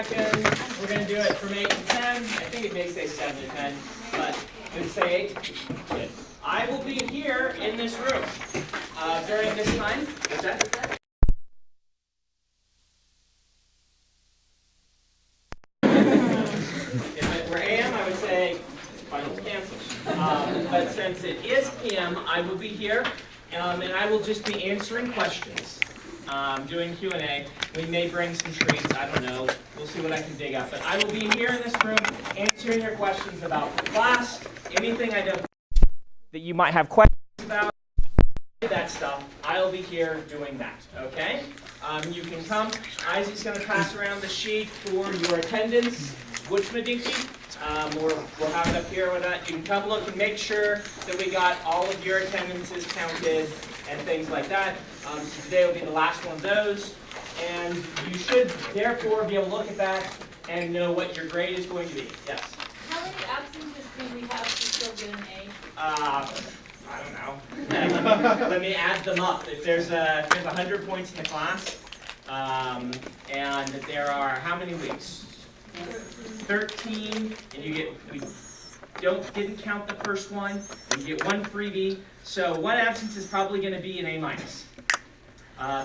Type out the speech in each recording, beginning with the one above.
seconds. We're going to do it from 8 to 10. I think it may say 7 to 10, but let's say 8. Good. I will be here in this room during this time. What's that? If it were AM, I would say finals canceled. But since it is PM, I will be here, and I will just be answering questions. Doing Q&A. We may bring some treats, I don't know. We'll see what I can dig up. But I will be here in this room answering your questions about the class, anything I don't that you might have questions about, that stuff. I'll be here doing that, okay? You can come. Isaac's going to pass around the sheet for your attendance. Wuchmadiki. We'll have it up here with that. You can come look and make sure that we got all of your attendances counted and things like that. So today will be the last one of those. And you should therefore be able to look at that and know what your grade is going to be. Yes? How many absences do we have to still get an A? I don't know. Let me add them up. If there's 100 points in the class, and there are how many weeks? 13, and we didn't count the first one, and you get one freebie. So one absence is probably going to be an A-,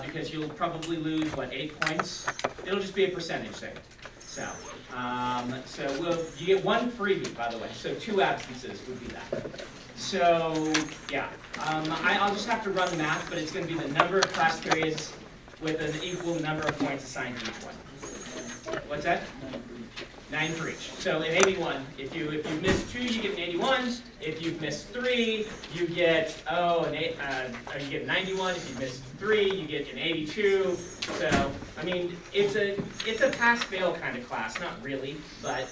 because you'll probably lose, 8 points? It'll just be a percentage thing. So, you get one freebie, by the way, so 2 absences would be that. So, yeah, I'll just have to run math, but it's going to be the number of class periods with an equal number of points assigned to each one. What's that? 9 for each. So in 81, if you've missed 2, you get an 81. If you've missed 3, you get you get 91. If you've missed 3, you get an 82. So I mean, it's a pass-fail kind of class, not really, but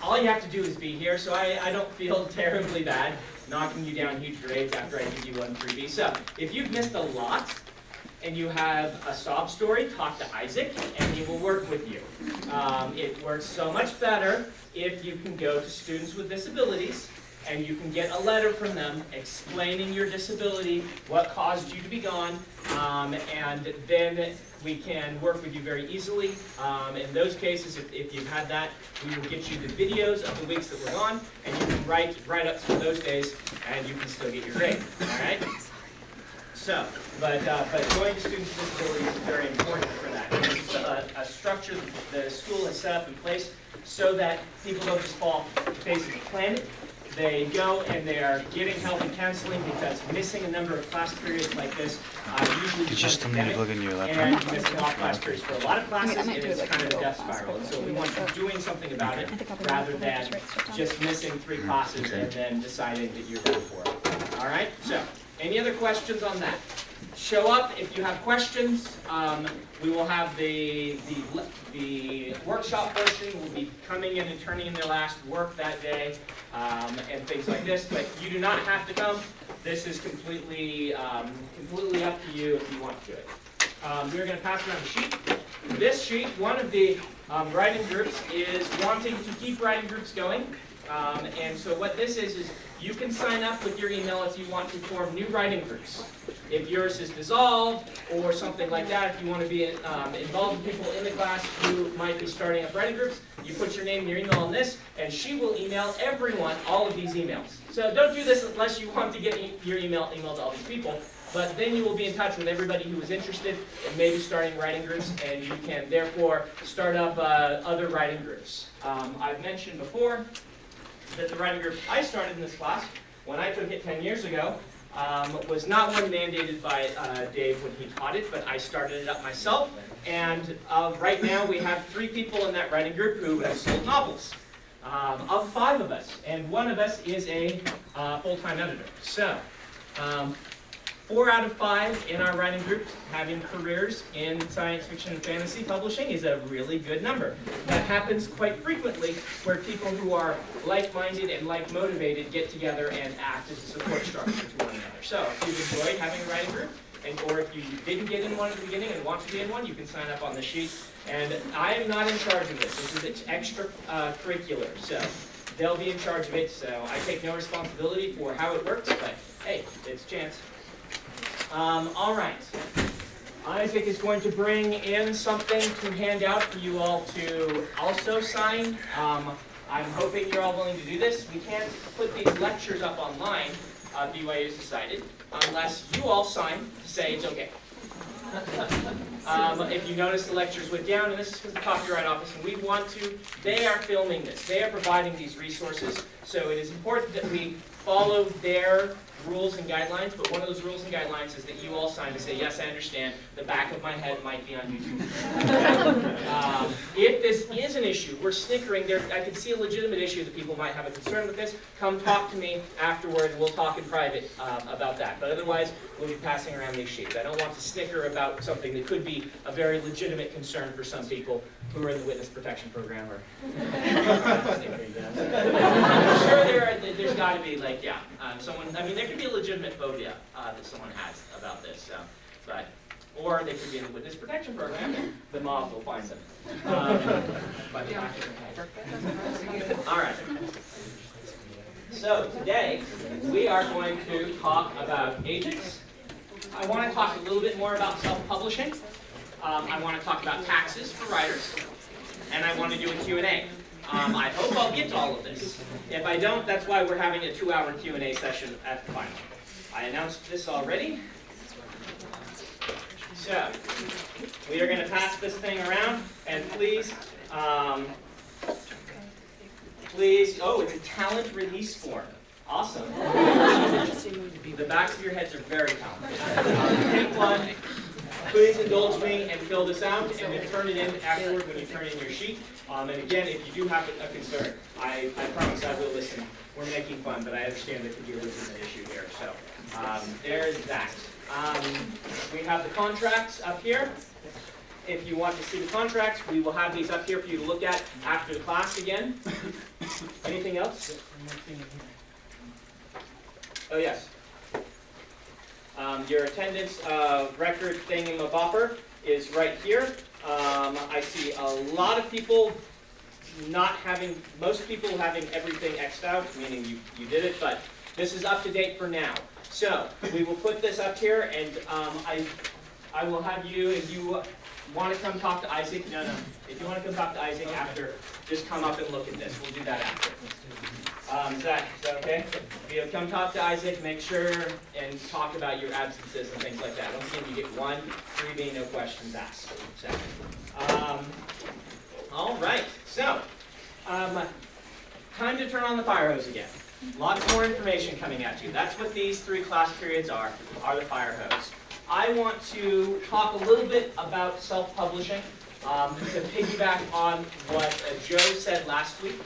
all you have to do is be here. So I don't feel terribly bad knocking you down huge grades after I give you one freebie. So if you've missed a lot, and you have a sob story, talk to Isaac, and he will work with you. It works so much better if you can go to students with disabilities, and you can get a letter from them explaining your disability, what caused you to be gone, and then we can work with you very easily. In those cases, if you've had that, we will get you the videos of the weeks that we're gone, and you can write up for those days, and you can still get your grade. All right? So, but going to students with disabilities is very important for that. It's a structure the school has set up in place so that people don't just fall face of the planet. They go and they are getting help and counseling because missing a number of class periods like this usually becomes endemic, and missing off class periods for a lot of classes, and it's kind of a death spiral. And so we want you doing something about it rather than just missing 3 classes and then deciding that you're done for it. All right? So. Any other questions on that? Show up if you have questions. We will have the workshop portion will be coming in and turning in their last work that day, and things like this. But you do not have to come. This is completely up to you if you want to do it. We're going to pass around the sheet. This sheet, one of the writing groups is wanting to keep writing groups going. And so what this is you can sign up with your email if you want to form new writing groups. If yours is dissolved or something like that, if you want to be involved with people in the class who might be starting up writing groups, you put your name and your email on this, and she will email everyone all of these emails. So don't do this unless you want to get your emailed to all these people. But then you will be in touch with everybody who is interested in maybe starting writing groups, and you can therefore start up other writing groups. I've mentioned before that the writing group I started in this class, when I took it 10 years ago, was not one mandated by Dave when he taught it, but I started it up myself. And right now we have 3 people in that writing group who have sold novels, of 5 of us. And one of us is a full-time editor. So 4 out of 5 in our writing group having careers in science fiction and fantasy publishing is a really good number. That happens quite frequently where people who are like-minded and like-motivated get together and act as a support structure to one another. So if you've enjoyed having a writing group, or if you didn't get in one at the beginning and want to be in one, you can sign up on the sheet. And I am not in charge of this. This is extra curricular. So they'll be in charge of it. So I take no responsibility for how it works, but hey, it's a chance. All right. Isaac is going to bring in something to hand out for you all to also sign. I'm hoping you're all willing to do this. We can't put these lectures up online, BYU has decided, unless you all sign to say it's okay. If you notice, the lectures went down, and this is because the Copyright Office, and we want to, they are filming this. They are providing these resources, so it is important that we follow their rules and guidelines, but one of those rules and guidelines is that you all sign to say, yes, I understand, the back of my head might be on YouTube. If this is an issue, we're snickering, I can see a legitimate issue that people might have a concern with this, come talk to me afterward, and we'll talk in private about that. But otherwise, we'll be passing around these sheets. I don't want to snicker about something that could be a very legitimate concern for some people who are in the witness protection program, or I'm sure there's got to be, like, yeah, someone, I mean, there could be a legitimate phobia that someone has about this, so, but, or they could be in the witness protection program, and the mob will find them. By the back of their head. All right. So today, we are going to talk about agents. I want to talk a little bit more about self-publishing. I want to talk about taxes for writers, and I want to do a Q&A. I hope I'll get to all of this. If I don't, that's why we're having a 2-hour Q&A session at the final. I announced this already. So, we are going to pass this thing around, and please, oh, it's a talent release form. Awesome. The backs of your heads are very talented. Take one. Please indulge me and fill this out, and then turn it in afterward when you turn in your sheet. And again, if you do have a concern, I promise I will listen. We're making fun, but I understand there could be a legitimate issue here. So there's that. We have the contracts up here. If you want to see the contracts, we will have these up here for you to look at after the class again. Anything else? Oh, yes. Your attendance record thingamabopper is right here. I see a lot of people most people having everything X'd out, meaning you did it, but this is up to date for now. So we will put this up here, and I will have you, if you want to come talk to Isaac, no. If you want to come talk to Isaac after, just come up and look at this. We'll do that after. Is that okay? If you come talk to Isaac, make sure and talk about your absences and things like that. Once again, you get 1 freebie, no questions asked. So, all right. So, time to turn on the fire hose again. Lots more information coming at you. That's what these 3 class periods are the fire hose. I want to talk a little bit about self-publishing to piggyback on what Joe said last week.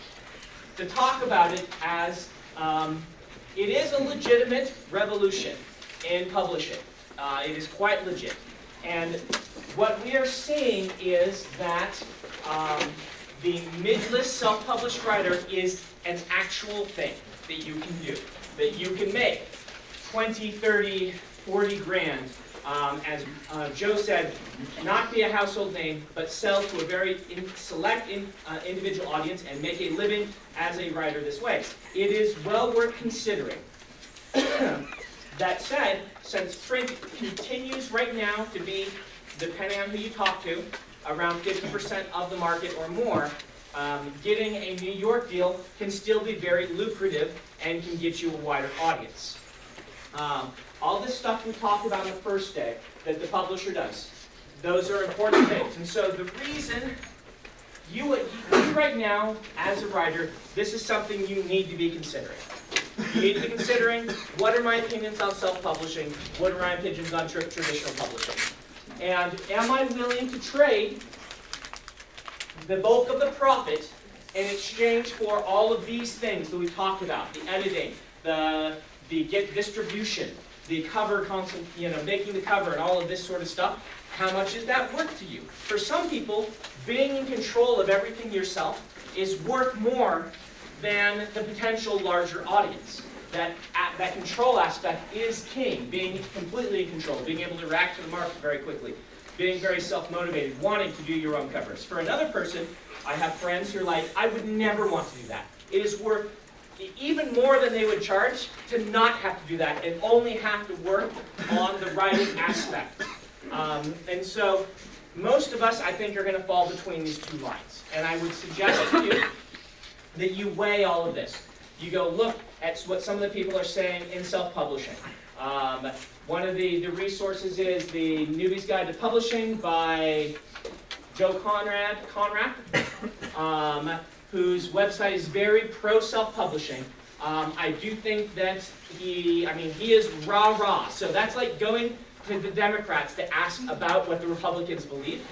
To talk about it as it is a legitimate revolution in publishing. It is quite legit. And what we are seeing is that the mid-list self-published writer is an actual thing that you can do, that you can make 20, 30, 40 grand. As Joe said, not be a household name, but sell to a very select individual audience and make a living as a writer this way. It is well worth considering. That said, since print continues right now to be, depending on who you talk to, around 50% of the market or more, getting a New York deal can still be very lucrative and can get you a wider audience. All this stuff we talked about on the first day that the publisher does, those are important things. And so the reason you right now, as a writer, this is something you need to be considering. You need to be considering, what are my opinions on self-publishing? What are my opinions on traditional publishing? And am I willing to trade the bulk of the profit in exchange for all of these things that we talked about? The editing, the distribution, the cover, making the cover and all of this sort of stuff. How much is that worth to you? For some people, being in control of everything yourself is worth more than the potential larger audience. That control aspect is king, being completely in control, being able to react to the market very quickly, being very self-motivated, wanting to do your own covers. For another person, I have friends who are like, I would never want to do that. It is worth even more than they would charge to not have to do that and only have to work on the writing aspect. And so most of us, I think, are going to fall between these two lines. And I would suggest to you that you weigh all of this. You go look at what some of the people are saying in self-publishing. One of the resources is the Newbie's Guide to Publishing by Joe Conrad, whose website is very pro-self-publishing. I do think that he is rah-rah. So that's like going to the Democrats to ask about what the Republicans believe,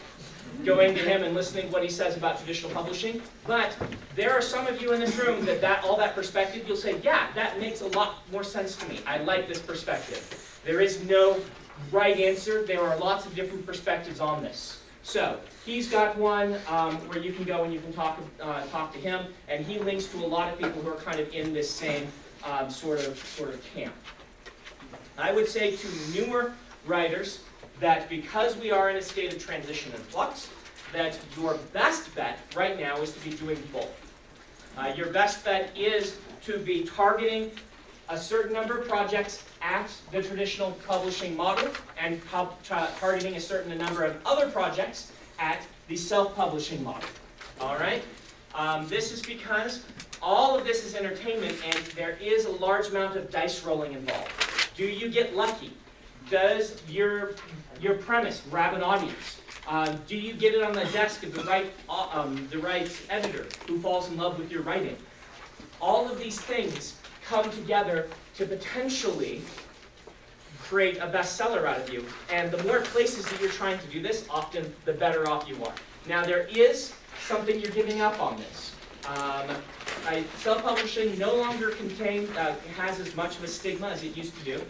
going to him and listening to what he says about traditional publishing. But there are some of you in this room that all that perspective, you'll say, yeah, that makes a lot more sense to me. I like this perspective. There is no right answer. There are lots of different perspectives on this. So he's got one where you can go and you can talk to him, and he links to a lot of people who are kind of in this same sort of camp. I would say to newer writers that because we are in a state of transition and flux, that your best bet right now is to be doing both. Your best bet is to be targeting a certain number of projects at the traditional publishing model and targeting a certain number of other projects at the self-publishing model. All right? This is because all of this is entertainment and there is a large amount of dice rolling involved. Do you get lucky? Does your premise grab an audience? Do you get it on the desk of the right editor who falls in love with your writing? All of these things come together to potentially create a bestseller out of you. And the more places that you're trying to do this, often the better off you are. Now there is something you're giving up on this. Self-publishing no longer has as much of a stigma as it used to do.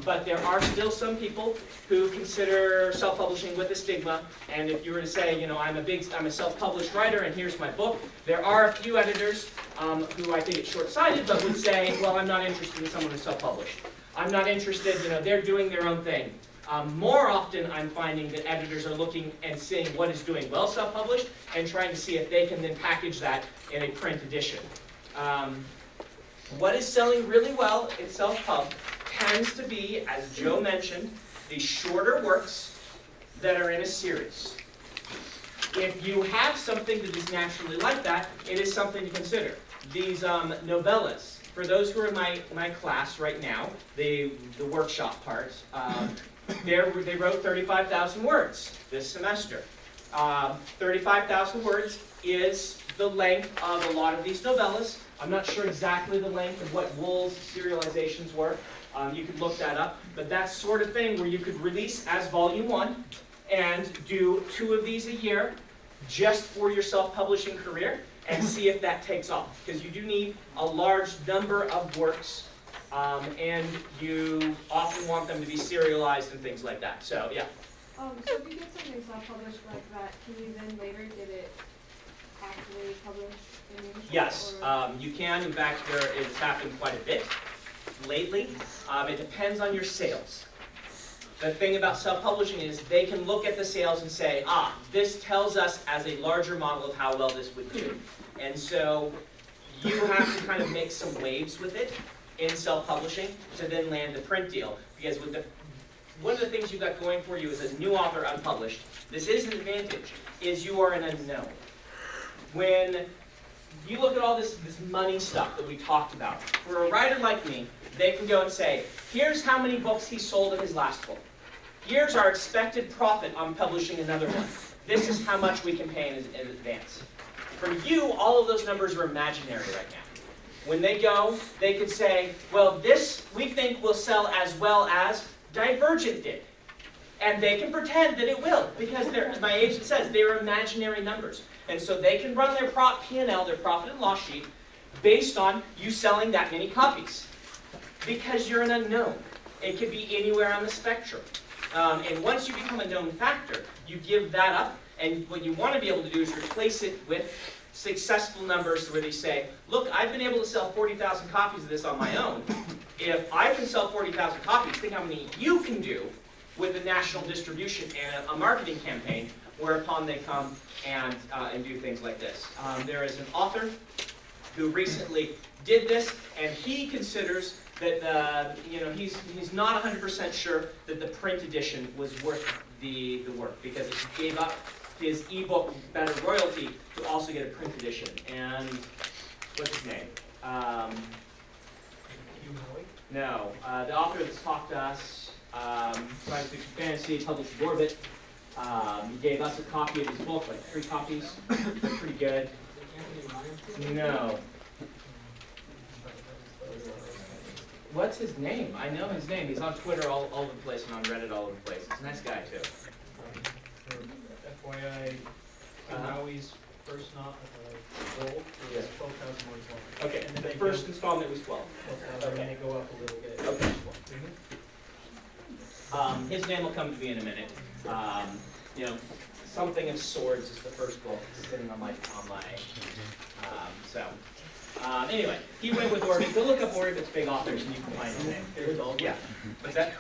But there are still some people who consider self-publishing with a stigma, and if you were to say, I'm a self-published writer and here's my book, there are a few editors who I think it's short-sighted, but would say, well, I'm not interested in someone who's self-published. I'm not interested, they're doing their own thing. More often I'm finding that editors are looking and seeing what is doing well self-published and trying to see if they can then package that in a print edition. What is selling really well in self-pub tends to be, as Joe mentioned, the shorter works that are in a series. If you have something that is naturally like that, it is something to consider. These novellas, for those who are in my class right now, the workshop part, they wrote 35,000 words this semester. 35,000 words is the length of a lot of these novellas. I'm not sure exactly the length of what Wool's serializations were. You could look that up, but that's sort of thing where you could release as volume 1 and do 2 of these a year just for your self-publishing career and see if that takes off. Because you do need a large number of works and you often want them to be serialized and things like that. So, yeah. So if you get something self-published like that, can you then later get it actually published in English? Yes, you can. In fact, it's happened quite a bit lately. It depends on your sales. The thing about self-publishing is they can look at the sales and say, this tells us as a larger model of how well this would do. And so you have to kind of make some waves with it in self-publishing to then land the print deal. Because one of the things you've got going for you as a new author unpublished, this is an advantage, is you are an unknown. When you look at all this money stuff that we talked about, for a writer like me, they can go and say, here's how many books he sold in his last book. Here's our expected profit on publishing another one. This is how much we can pay in advance. For you, all of those numbers are imaginary right now. When they go, they could say, well, this we think will sell as well as Divergent did. And they can pretend that it will, because my agent says they're imaginary numbers. And so they can run their P&L, their profit and loss sheet, based on you selling that many copies. Because you're an unknown. It could be anywhere on the spectrum. And once you become a known factor, you give that up, and what you want to be able to do is replace it with successful numbers where they say, look, I've been able to sell 40,000 copies of this on my own. If I can sell 40,000 copies, think how many you can do with a national distribution and a marketing campaign, whereupon they come and do things like this. There is an author who recently did this, and he considers that he's not 100% sure that the print edition was worth the work, because he gave up his ebook better royalty to also get a print edition. And what's his name? No, the author that's talked to us, science fiction fantasy, published in Orbit. He gave us a copy of his book, like 3 copies. They're pretty good. No. What's his name? I know his name. He's on Twitter all over the place and on Reddit all over the place. He's a nice guy, too. FYI, Maui's first novel Yeah. is 12,000 words long. Okay, And the they first go- installment was 12. 12,000, and they go up a little bit. Okay. His name will come to me in a minute. Something of Swords is the first book sitting on my. Anyway, he went with Orbit. Go look up Orbit's big authors and you can find his name. Yeah. What's that?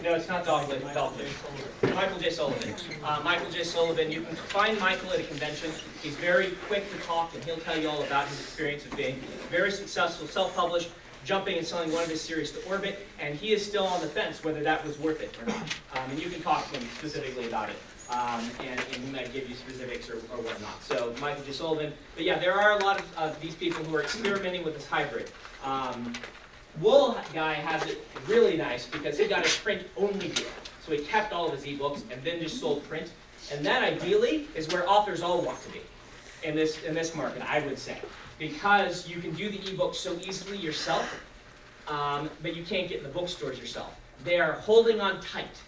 No, it's not Dogwood. Michael J. Sullivan. Michael J. Sullivan. You can find Michael at a convention. He's very quick to talk, and he'll tell you all about his experience of being very successful, self-published, jumping and selling one of his series to Orbit, and he is still on the fence whether that was worth it or not. And you can talk to him specifically about it. And he might give you specifics or whatnot. So Michael J. Sullivan. But yeah, there are a lot of these people who are experimenting with this hybrid. Wool guy has it really nice because he got a print-only deal. So he kept all of his ebooks and then just sold print. And that ideally is where authors all want to be in this market, I would say. Because you can do the ebook so easily yourself, but you can't get in the bookstores yourself. They are holding on tight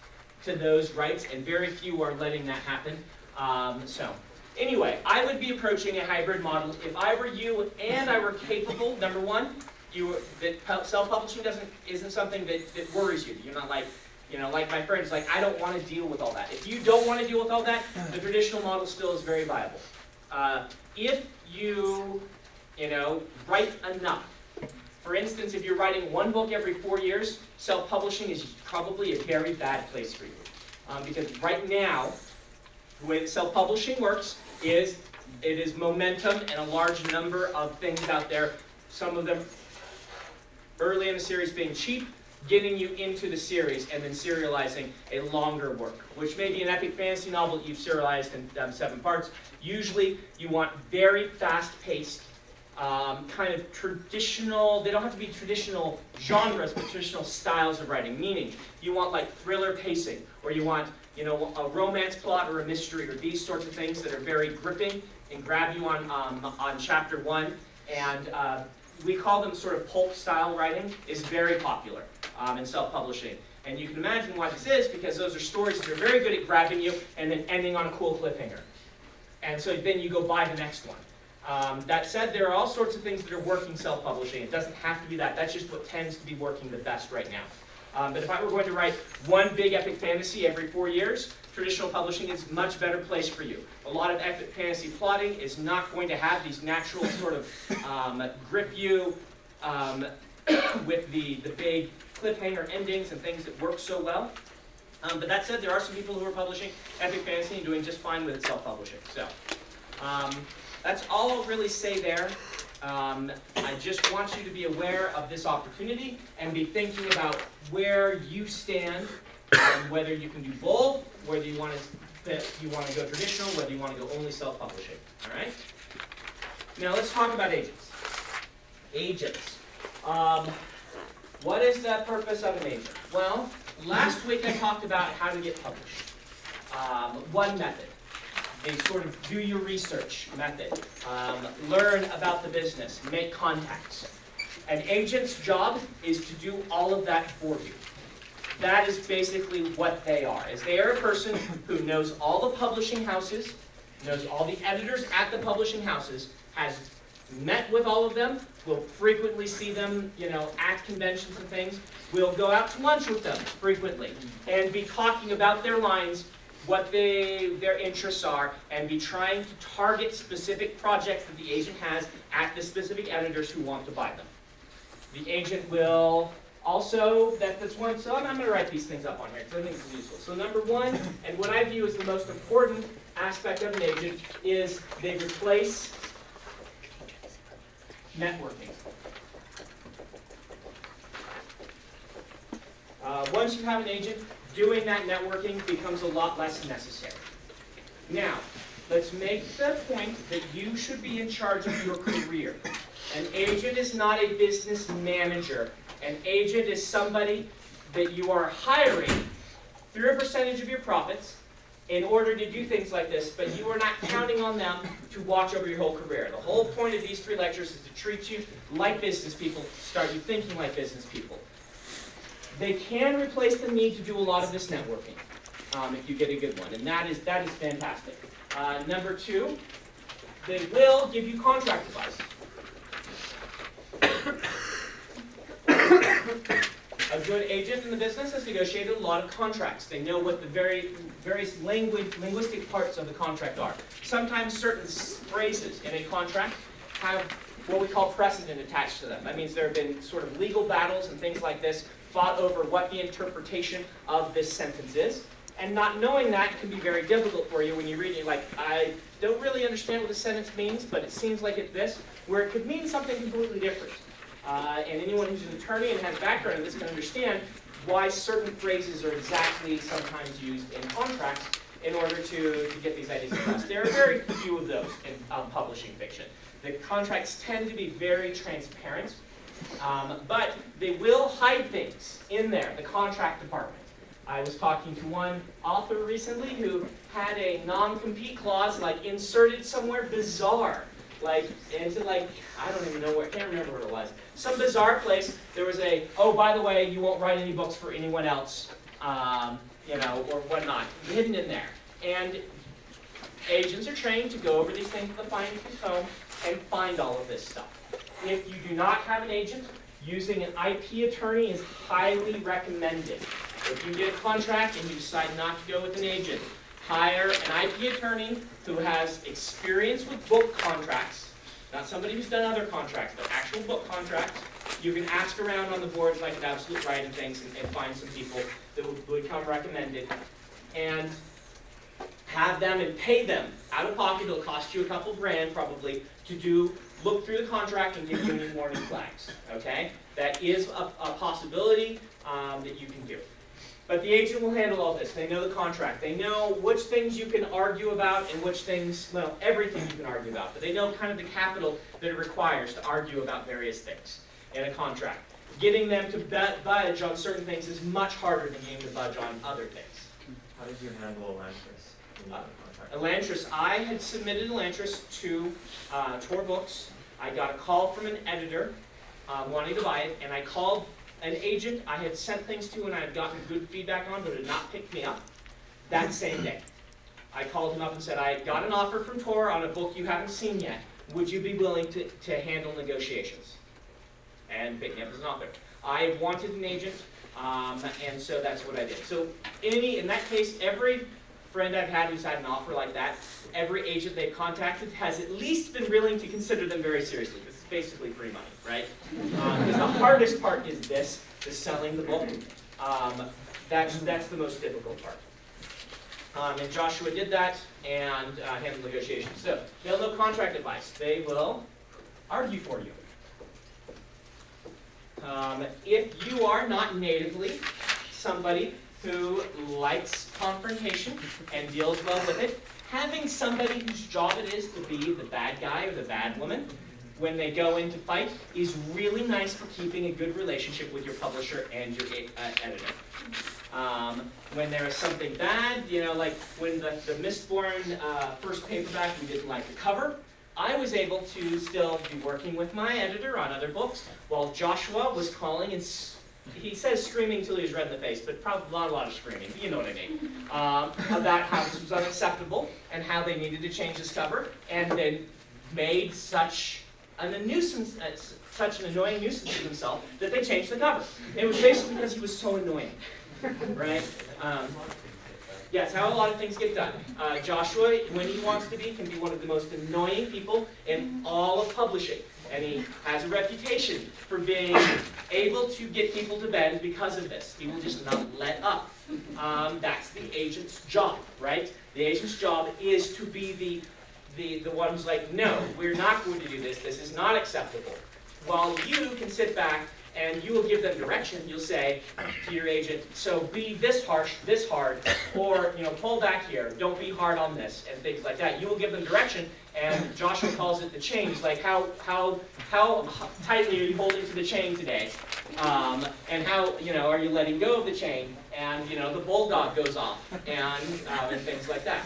to those rights, and very few are letting that happen. Anyway, I would be approaching a hybrid model if I were you and I were capable. Number one, that self-publishing isn't something that worries you. You're not like, like my friends, like I don't want to deal with all that. If you don't want to deal with all that, the traditional model still is very viable. If you, write enough. For instance, if you're writing one book every 4 years, self-publishing is probably a very bad place for you. Because right now, the way that self-publishing works is it is momentum and a large number of things out there, some of them early in the series being cheap, getting you into the series, and then serializing a longer work, which may be an epic fantasy novel that you've serialized in 7 parts. Usually, you want very fast-paced, kind of traditional, they don't have to be traditional genres, but traditional styles of writing. Meaning, you want like thriller pacing, or you want, a romance plot or a mystery, or these sorts of things that are very gripping and grab you on chapter 1. And we call them sort of pulp style writing, is very popular in self-publishing. And you can imagine why this is, because those are stories that are very good at grabbing you and then ending on a cool cliffhanger. And so then you go buy the next one. That said, there are all sorts of things that are working self-publishing. It doesn't have to be that. That's just what tends to be working the best right now. But if I were going to write one big epic fantasy every 4 years, traditional publishing is a much better place for you. A lot of epic fantasy plotting is not going to have these natural sort of grip you with the big cliffhanger endings and things that work so well. But that said, there are some people who are publishing epic fantasy and doing just fine with self-publishing. So that's all I'll really say there. I just want you to be aware of this opportunity and be thinking about where you stand, whether you can do both, whether you want to go traditional, whether you want to go only self-publishing. All right? Now let's talk about agents. Agents. What is the purpose of an agent? Well, last week I talked about how to get published. One method. A sort of do your research method. Learn about the business. Make contacts. An agent's job is to do all of that for you. That is basically what they are. Is they are a person who knows all the publishing houses, knows all the editors at the publishing houses, has met with all of them, will frequently see them, at conventions and things, will go out to lunch with them frequently, and be talking about their lines, what their interests are, and be trying to target specific projects that the agent has at the specific editors who want to buy them. The agent will also, that's one, so I'm going to write these things up on here because I think it's useful. So number one, and what I view as the most important aspect of an agent, is they replace networking. Once you have an agent, doing that networking becomes a lot less necessary. Now, let's make the point that you should be in charge of your career. An agent is not a business manager. An agent is somebody that you are hiring through a percentage of your profits in order to do things like this, but you are not counting on them to watch over your whole career. The whole point of these 3 lectures is to treat you like business people, start you thinking like business people. They can replace the need to do a lot of this networking if you get a good one, and that is fantastic. Number 2, they will give you contract advice. A good agent in the business has negotiated a lot of contracts. They know what the various linguistic parts of the contract are. Sometimes certain phrases in a contract have what we call precedent attached to them. That means there have been sort of legal battles and things like this fought over what the interpretation of this sentence is. And not knowing that can be very difficult for you when you read it. You're like, I don't really understand what the sentence means, but it seems like it's this, where it could mean something completely different. And anyone who's an attorney and has background in this can understand why certain phrases are exactly sometimes used in contracts in order to get these ideas across. There are very few of those in publishing fiction. The contracts tend to be very transparent, but they will hide things in there, the contract department. I was talking to one author recently who had a non-compete clause inserted somewhere bizarre. I don't even know where, I can't remember where it was. Some bizarre place, there was oh, by the way, you won't write any books for anyone else, or whatnot, hidden in there. And agents are trained to go over these things with a fine-tooth comb and find all of this stuff. If you do not have an agent, using an IP attorney is highly recommended. If you get a contract and you decide not to go with an agent, hire an IP attorney who has experience with book contracts, not somebody who's done other contracts, but actual book contracts. You can ask around on the boards like at Absolute Writing Things and find some people that would come recommended, and have them and pay them out of pocket. It'll cost you a couple grand probably to look through the contract and give you any warning flags. Okay, that is a possibility that you can do. But the agent will handle all this. They know the contract. They know which things you can argue about and which things, well, everything you can argue about. But they know kind of the capital that it requires to argue about various things in a contract. Getting them to budge on certain things is much harder than getting to budge on other things. How did you handle Elantris in your contract? Elantris, I had submitted Elantris to Tor Books. I got a call from an editor wanting to buy it, and I called an agent I had sent things to and I had gotten good feedback on, but had not picked me up that same day. I called him up and said, I got an offer from Tor on a book you haven't seen yet. Would you be willing to handle negotiations? And pick me up as an author. I wanted an agent, and so that's what I did. So in that case, every friend I've had who's had an offer like that, every agent they've contacted has at least been willing to consider them very seriously. This is basically free money, right? Because the hardest part is this, the selling the book. That's the most difficult part. And Joshua did that and handled negotiations. So they'll know contract advice. They will argue for you. If you are not natively somebody who likes confrontation and deals well with it, having somebody whose job it is to be the bad guy or the bad woman when they go in to fight is really nice for keeping a good relationship with your publisher and your editor. When there is something bad, like when the Mistborn first paperback, we didn't like the cover, I was able to still be working with my editor on other books while Joshua was calling and he says screaming till he was red in the face, but probably not a lot of screaming, you know what I mean, about how this was unacceptable and how they needed to change this cover, and then made such an annoying nuisance to himself that they changed the cover. It was basically because he was so annoying, right? Yes, how a lot of things get done. Joshua, when he wants to be, can be one of the most annoying people in all of publishing. And he has a reputation for being able to get people to bed because of this. He will just not let up. That's the agent's job, right? The agent's job is to be the one who's like, no, we're not going to do this. This is not acceptable. While you can sit back and you will give them direction. You'll say to your agent, so be this harsh, this hard, or pull back here, don't be hard on this, and things like that. You will give them direction, and Joshua calls it the chain. He's like, how tightly are you holding to the chain today? And how are you letting go of the chain? And the bulldog goes off, and things like that.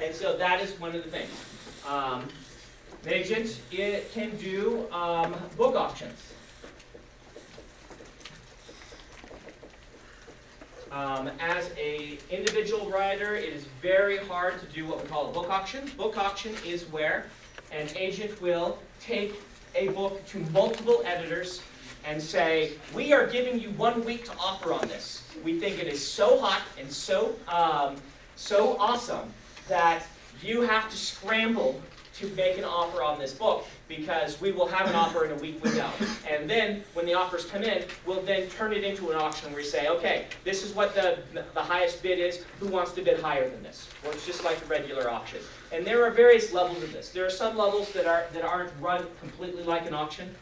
And so that is one of the things. An agent, it can do book auctions. As an individual writer, it is very hard to do what we call a book auction. Book auction is where an agent will take a book to multiple editors and say, we are giving you 1 week to offer on this. We think it is so hot and so awesome that you have to scramble to make an offer on this book, because we will have an offer in a week window. And then when the offers come in, we'll then turn it into an auction where we say, okay, this is what the highest bid is. Who wants to bid higher than this? Well, it's just like a regular auction. And there are various levels of this. There are some levels that aren't run completely like an auction.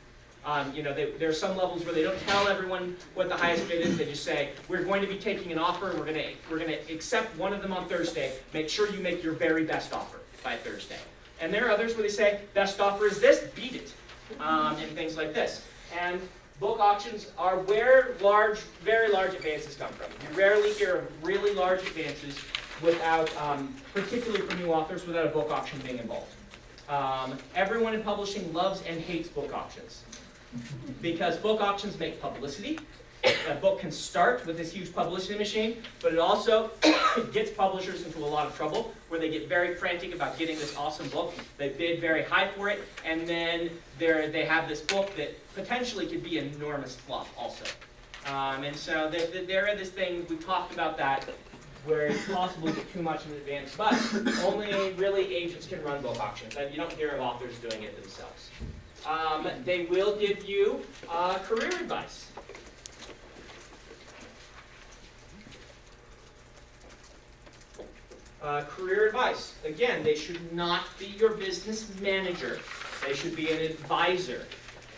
There are some levels where they don't tell everyone what the highest bid is. They just say, we're going to be taking an offer, and we're going to accept one of them on Thursday. Make sure you make your very best offer by Thursday. And there are others where they say, best offer is this, beat it, and things like this. And book auctions are where very large advances come from. You rarely hear of really large advances without, particularly for new authors, without a book auction being involved. Everyone in publishing loves and hates book auctions, because book auctions make publicity. A book can start with this huge publicity machine, but it also gets publishers into a lot of trouble, where they get very frantic about getting this awesome book. They bid very high for it, and then they have this book that potentially could be an enormous flop also. And so there are this thing, we've talked about that, where it's possible to get too much in advance, but only really agents can run book auctions. You don't hear of authors doing it themselves. They will give you career advice. Career advice. Again, they should not be your business manager. They should be an advisor.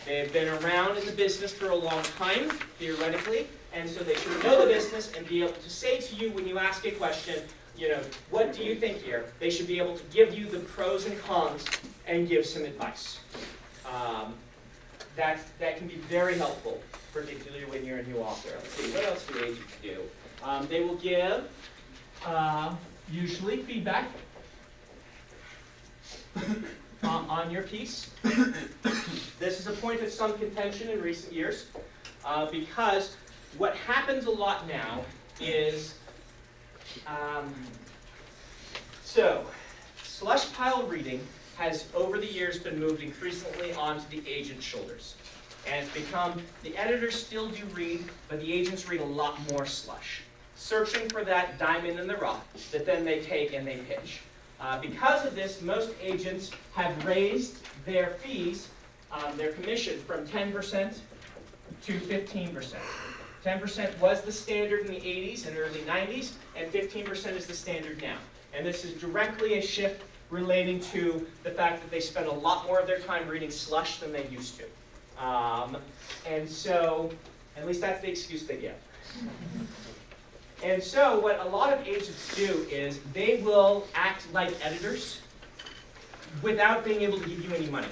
They have been around in the business for a long time, theoretically, and so they should know the business and be able to say to you when you ask a question, what do you think here? They should be able to give you the pros and cons and give some advice. That can be very helpful, particularly when you're a new author. Let's see, what else do agents do? They will give usually feedback on your piece. This is a point of some contention in recent years, because what happens a lot now is, slush pile reading has over the years been moved increasingly onto the agent's shoulders. And it's become, the editors still do read, but the agents read a lot more slush, searching for that diamond in the rough that then they take and they pitch. Because of this, most agents have raised their fees, their commission, from 10% to 15%. 10% was the standard in the 80s and early 90s, and 15% is the standard now. And this is directly a shift relating to the fact that they spend a lot more of their time reading slush than they used to. And so, at least that's the excuse they give. And so what a lot of agents do is they will act like editors without being able to give you any money.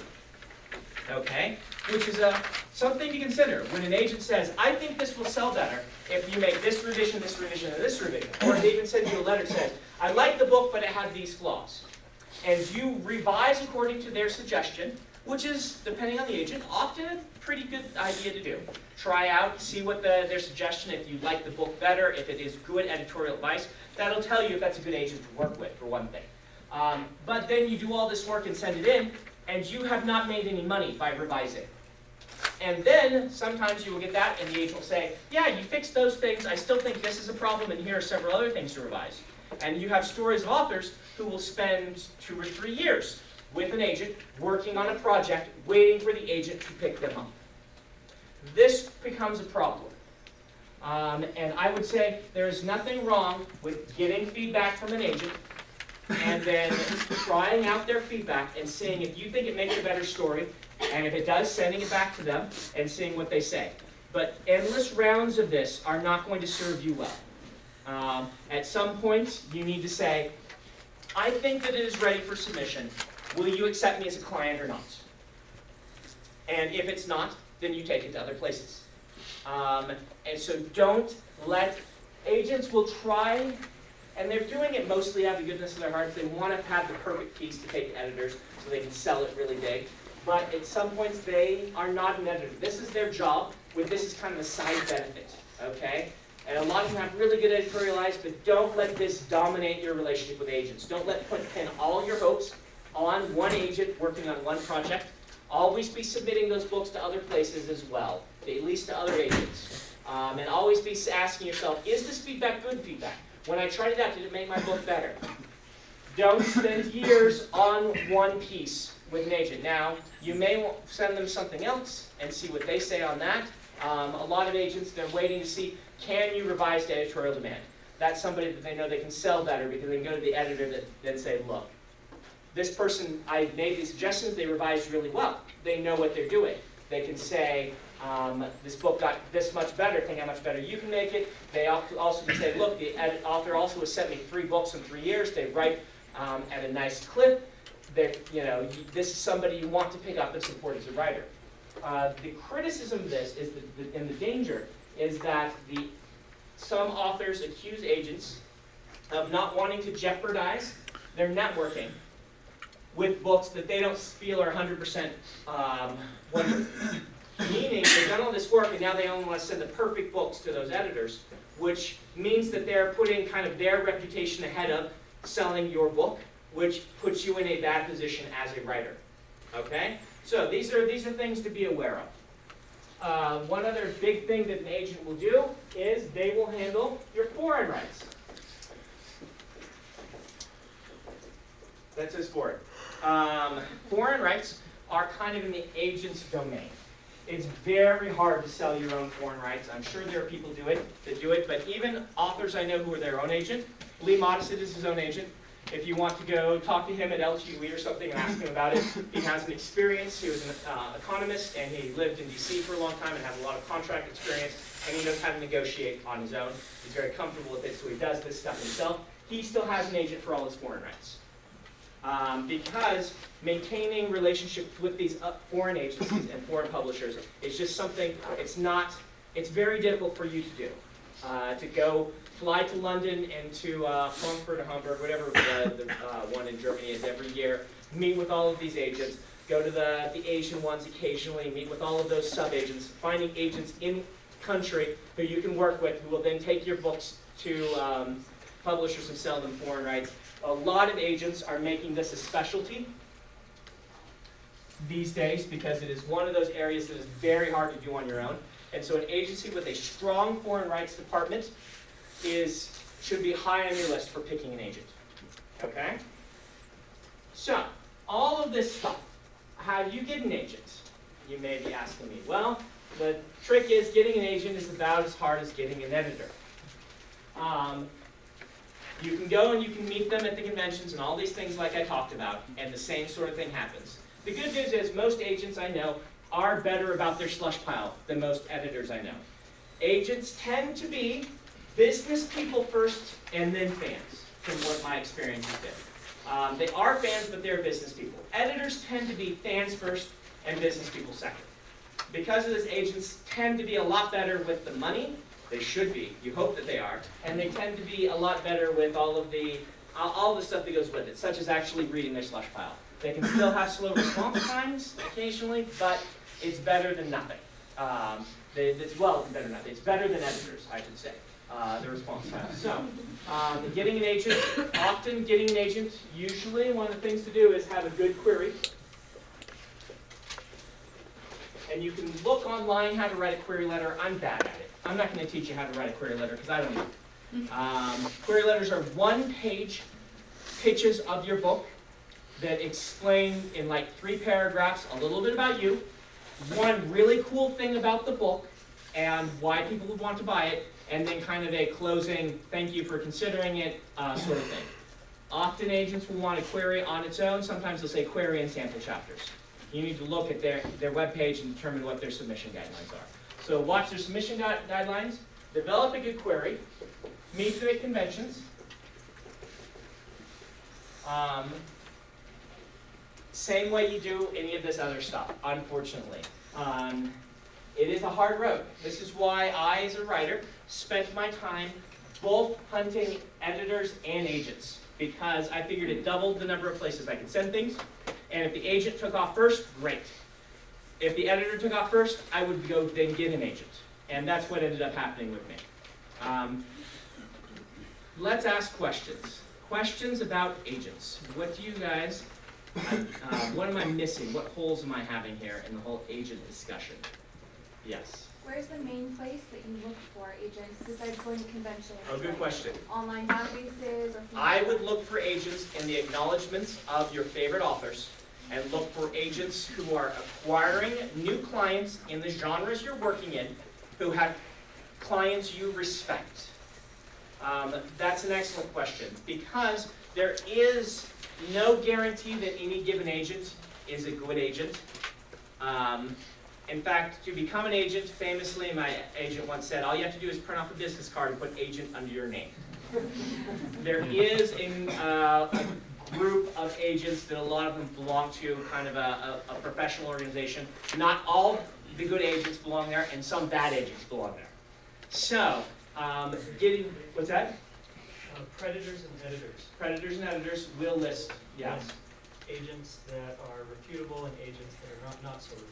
Okay? Which is something to consider. When an agent says, I think this will sell better if you make this revision, and this revision. Or they even send you a letter that says, I like the book, but it had these flaws. And you revise according to their suggestion, which is, depending on the agent, often a pretty good idea to do. Try out, see what their suggestion, if you like the book better, if it is good editorial advice. That'll tell you if that's a good agent to work with, for one thing. But then you do all this work and send it in, and you have not made any money by revising. And then, sometimes you will get that, and the agent will say, yeah, you fixed those things, I still think this is a problem, and here are several other things to revise. And you have stories of authors who will spend 2 or 3 years with an agent, working on a project, waiting for the agent to pick them up. This becomes a problem. And I would say there is nothing wrong with getting feedback from an agent and then trying out their feedback and seeing if you think it makes a better story, And if it does, sending it back to them and seeing what they say. But endless rounds of this are not going to serve you well. At some point, you need to say, I think that it is ready for submission. Will you accept me as a client or not? And if it's not, then you take it to other places. And so don't let, agents will try, and they're doing it mostly out of the goodness of their hearts. They want to have the perfect piece to take to editors so they can sell it really big. But at some points, they are not an editor. This is their job, with this is kind of a side benefit, okay? And a lot of them have really good editorial eyes, but don't let this dominate your relationship with agents. Don't pin all your hopes on one agent working on one project. Always be submitting those books to other places as well, at least to other agents. And always be asking yourself, is this feedback good feedback? When I tried it out, did it make my book better? Don't spend years on one piece with an agent. Now, you may send them something else and see what they say on that. A lot of agents, they're waiting to see, can you revise to editorial demand? That's somebody that they know they can sell better because they can go to the editor and say, look, this person, I made these suggestions, they revised really well. They know what they're doing. They can say, this book got this much better, think how much better you can make it. They also can say, look, the author also has sent me 3 books in 3 years. They write at a nice clip. This is somebody you want to pick up and support as a writer. The criticism of this is and the danger is that some authors accuse agents of not wanting to jeopardize their networking with books that they don't feel are 100% wonderful. Meaning they've done all this work and now they only want to send the perfect books to those editors, which means that they're putting kind of their reputation ahead of selling your book, which puts you in a bad position as a writer. Okay? So these are things to be aware of. One other big thing that an agent will do is they will handle your foreign rights. That says foreign. Foreign rights are kind of in the agent's domain. It's very hard to sell your own foreign rights. I'm sure there are people that do it, but even authors I know who are their own agent. Lee Modesett is his own agent. If you want to go talk to him at LTUE or something and ask him about it, he has an experience. He was an economist, and he lived in D.C. for a long time and has a lot of contract experience, and he knows how to negotiate on his own. He's very comfortable with it, so he does this stuff himself. He still has an agent for all his foreign rights. Because maintaining relationships with these foreign agencies and foreign publishers is just something, it's very difficult for you to do. To go fly to London and to Frankfurt or Hamburg, whatever the one in Germany is every year, meet with all of these agents, go to the Asian ones occasionally, meet with all of those sub-agents, finding agents in country who you can work with who will then take your books to publishers and sell them foreign rights. A lot of agents are making this a specialty these days because it is one of those areas that is very hard to do on your own. And so an agency with a strong foreign rights department should be high on your list for picking an agent. Okay? So, all of this stuff, how do you get an agent? You may be asking me. Well, the trick is getting an agent is about as hard as getting an editor. You can go and you can meet them at the conventions and all these things like I talked about, and the same sort of thing happens. The good news is most agents I know are better about their slush pile than most editors I know. Agents tend to be business people first and then fans, from what my experience has been. They are fans, but they're business people. Editors tend to be fans first and business people second. Because of this, agents tend to be a lot better with the money. They should be. You hope that they are. And they tend to be a lot better with all the stuff that goes with it, such as actually reading their slush pile. They can still have slow response times occasionally, but it's better than nothing. It's better than nothing. It's better than editors, I should say, the response time. So, getting an agent, usually one of the things to do is have a good query. And you can look online how to write a query letter. I'm bad at it. I'm not going to teach you how to write a query letter because I don't know. Query letters are one-page pitches of your book that explain in like 3 paragraphs a little bit about you, one really cool thing about the book and why people would want to buy it, and then kind of a closing thank you for considering it sort of thing. Often agents will want a query on its own. Sometimes they'll say query and sample chapters. you need to look at their webpage and determine what their submission guidelines are. So watch their submission guidelines, develop a good query, meet the conventions. Same way you do any of this other stuff, unfortunately. It is a hard road. This is why I, as a writer, spent my time both hunting editors and agents, because I figured it doubled the number of places I could send things, and if the agent took off first, great. If the editor took off first, I would go then get an agent, and that's what ended up happening with me. Let's ask questions. Questions about agents. What do you guys, what am I missing? What holes am I having here in the whole agent discussion? Yes. Where's the main place that you look for agents besides going to conventions? Oh, good like question. Online databases or things I like would that? look for agents in the acknowledgments of your favorite authors, and look for agents who are acquiring new clients in the genres you're working in, who have clients you respect. That's an excellent question, because there is no guarantee that any given agent is a good agent. In fact, to become an agent, famously, my agent once said, all you have to do is print off a business card and put agent under your name. There is a group of agents that a lot of them belong to, kind of a professional organization. Not all the good agents belong there, and some bad agents belong there. So, what's that? Predators and editors. Predators and editors will list, yes. Agents that are reputable and agents that are not so reputable.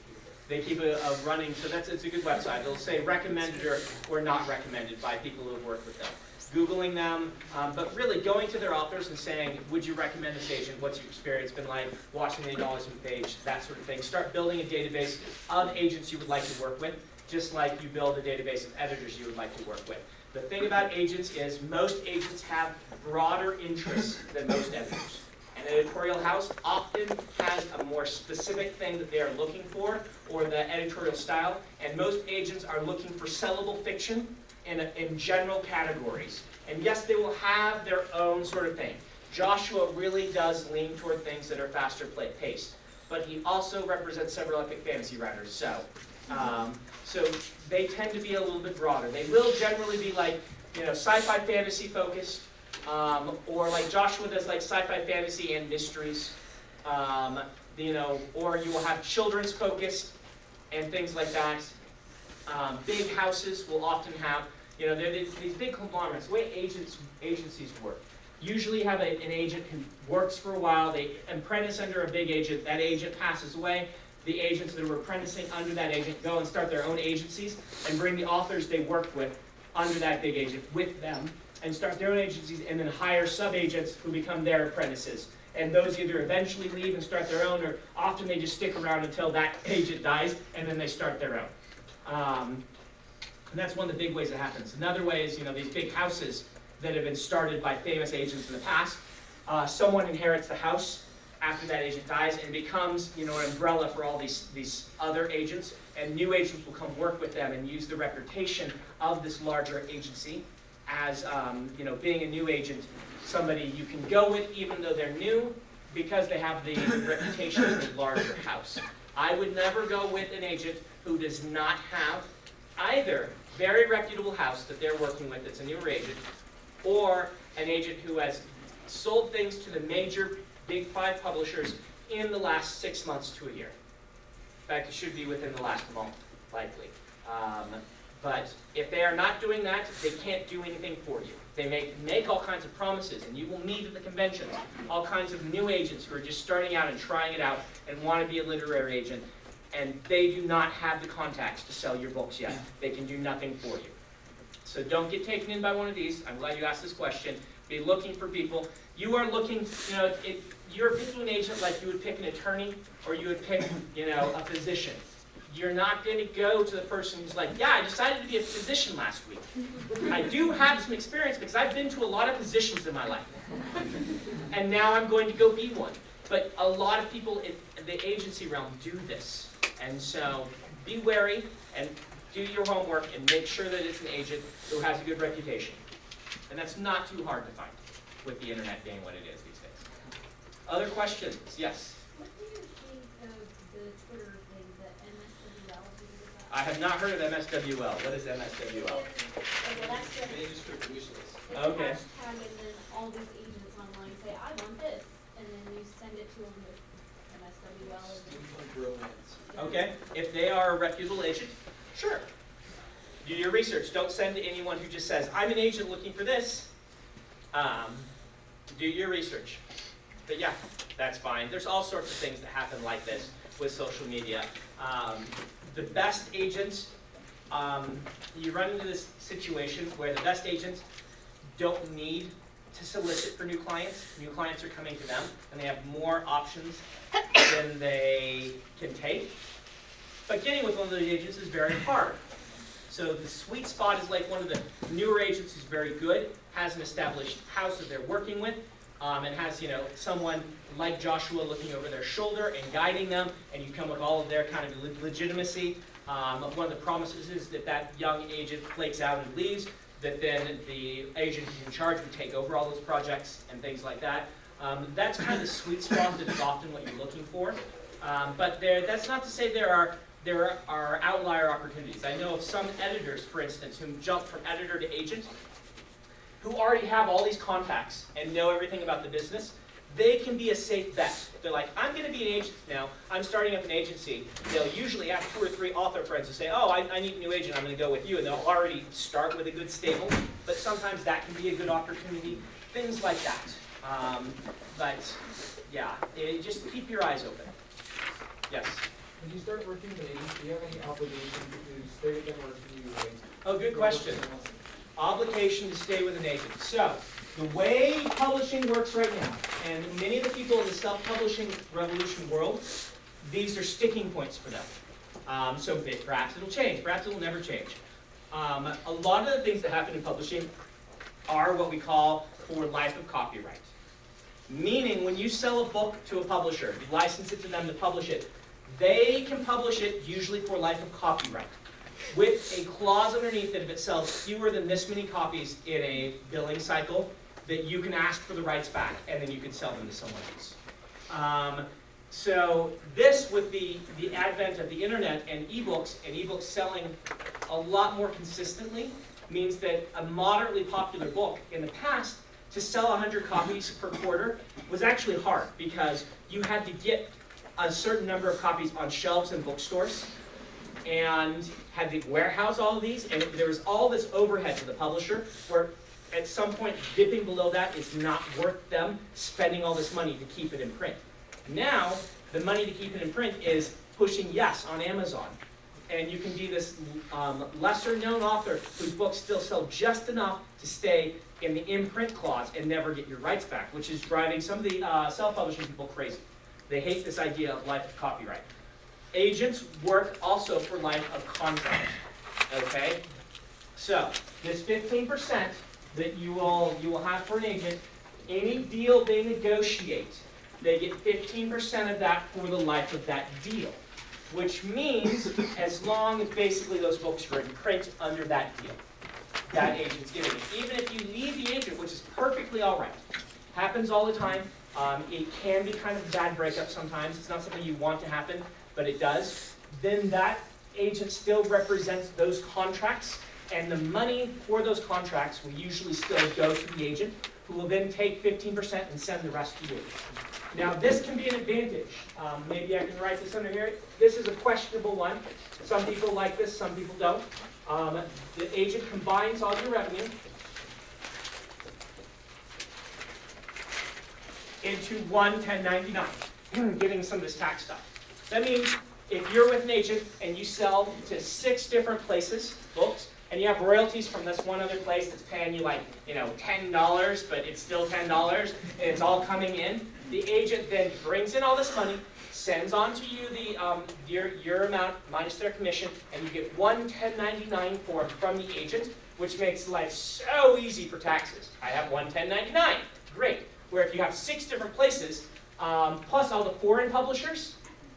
They keep a running, so it's a good website. It'll say recommended or not recommended by people who have worked with them. Googling them, but really going to their authors and saying, would you recommend this agent? What's your experience been like? Watching the acknowledgement page, that sort of thing. Start building a database of agents you would like to work with, just like you build a database of editors you would like to work with. The thing about agents is most agents have broader interests than most editors. An editorial house often has a more specific thing that they are looking for, or the editorial style, and most agents are looking for sellable fiction in general categories. And yes, they will have their own sort of thing. Joshua really does lean toward things that are faster paced, but he also represents several epic fantasy writers, so they tend to be a little bit broader. They will generally be like, sci-fi fantasy focused, or like Joshua does, like sci-fi fantasy and mysteries, or you will have children's focused and things like that. Big houses will often have, they're these big conglomerates. The way agencies work. Usually you have an agent who works for a while, they apprentice under a big agent, that agent passes away, the agents that were apprenticing under that agent go and start their own agencies and bring the authors they worked with under that big agent with them and start their own agencies, and then hire sub-agents who become their apprentices. And those either eventually leave and start their own, or often they just stick around until that agent dies and then they start their own. And that's one of the big ways it happens. Another way is, these big houses that have been started by famous agents in the past. Someone inherits the house after that agent dies and becomes, an umbrella for all these other agents. And new agents will come work with them and use the reputation of this larger agency as, being a new agent, somebody you can go with even though they're new, because they have the reputation of the larger house. I would never go with an agent who does not have either very reputable house that they're working with that's a newer agent, or an agent who has sold things to the major big 5 publishers in the last 6 months to a year. In fact, it should be within the last month, likely. But if they are not doing that, they can't do anything for you. They make all kinds of promises, and you will meet at the conventions all kinds of new agents who are just starting out and trying it out and want to be a literary agent, and they do not have the contacts to sell your books yet. They can do nothing for you. So don't get taken in by one of these. I'm glad you asked this question. Be looking for people. You are looking, you're picking an agent like you would pick an attorney, or you would pick, a physician. You're not going to go to the person who's like, yeah, I decided to be a physician last week. I do have some experience because I've been to a lot of physicians in my life. And now I'm going to go be one. But a lot of people in the agency realm do this. And so be wary and do your homework and make sure that it's an agent who has a good reputation. And that's not too hard to find with the internet being what it is these days. Other questions? Yes? What do you think the the Twitter thing, the MSWL, did you get that? I have not heard of MSWL. What is MSWL? Well, that's the, Manuscript wish list. it's a Okay. hashtag, and then all these agents online say, I want this, and then you send it to them with MSWL. Steampunk romance. Okay, if they are a reputable agent, sure. Do your research. Don't send to anyone who just says, I'm an agent looking for this. Do your research. But yeah, that's fine. There's all sorts of things that happen like this with social media. The best agents, you run into this situation where the best agents don't need to solicit for new clients. New clients are coming to them, and they have more options than they can take. But getting with one of those agents is very hard. So the sweet spot is like one of the newer agents who's very good, has an established house that they're working with, and has, someone like Joshua looking over their shoulder and guiding them, and you come with all of their kind of legitimacy. One of the promises is that that young agent flakes out and leaves, that then the agent who's in charge would take over all those projects and things like that. That's kind of the sweet spot that is often what you're looking for. But that's not to say there are outlier opportunities. I know of some editors, for instance, who jump from editor to agent, who already have all these contacts and know everything about the business. They can be a safe bet. They're like, I'm going to be an agent now. I'm starting up an agency. They'll usually have 2 or 3 author friends who say, oh, I need a new agent. I'm going to go with you. And they'll already start with a good stable. But sometimes that can be a good opportunity. Things like that. But yeah, just keep your eyes open. Yes? When you start working with an agent, do you have any obligation to stay with them, or do you like? Oh, good question. Obligation to stay with an agent. So, the way publishing works right now, and many of the people in the self-publishing revolution world, these are sticking points for them. So perhaps it'll change, perhaps it'll never change. A lot of the things that happen in publishing are what we call for life of copyright. Meaning, when you sell a book to a publisher, you license it to them to publish it, they can publish it usually for life of copyright, with a clause underneath that if it sells fewer than this many copies in a billing cycle, that you can ask for the rights back, and then you can sell them to someone else. So this, with the advent of the internet and ebooks selling a lot more consistently, means that a moderately popular book in the past, to sell 100 copies per quarter was actually hard, because you had to get a certain number of copies on shelves in bookstores, and had to warehouse all of these, and there was all this overhead to the publisher, where at some point dipping below that is not worth them spending all this money to keep it in print. Now, the money to keep it in print is pushing yes on Amazon. And you can be this lesser known author whose books still sell just enough to stay in the imprint clause and never get your rights back, which is driving some of the self-publishing people crazy. They hate this idea of life of copyright. Agents work also for life of contract, okay? So, this 15% that you will have for an agent, any deal they negotiate, they get 15% of that for the life of that deal. Which means, as long as basically those books are in print under that deal, that agent's giving it. Even if you leave the agent, which is perfectly all right, happens all the time. It can be kind of a bad breakup sometimes. It's not something you want to happen, but it does. Then that agent still represents those contracts, and the money for those contracts will usually still go to the agent, who will then take 15% and send the rest to you. Now, this can be an advantage. Maybe I can write this under here. This is a questionable one. Some people like this, some people don't. The agent combines all your revenue into one 1099, getting some of this tax stuff. That means if you're with an agent and you sell to 6 different places, books, and you have royalties from this one other place that's paying you like, $10, but it's still $10, and it's all coming in, the agent then brings in all this money, sends on to you your amount minus their commission, and you get one 1099 form from the agent, which makes life so easy for taxes. I have one 1099, great. Where if you have 6 different places, plus all the foreign publishers,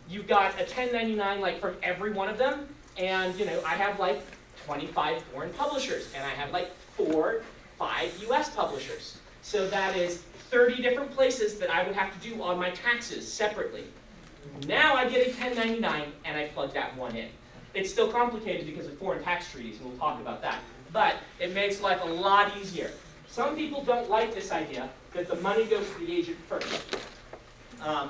you've got a 1099 like from every one of them, and I have like 25 foreign publishers, and I have like 5 US publishers. So that is 30 different places that I would have to do on my taxes separately. Now I get a 1099 and I plug that one in. It's still complicated because of foreign tax treaties, and we'll talk about that. But it makes life a lot easier. Some people don't like this idea that the money goes to the agent first.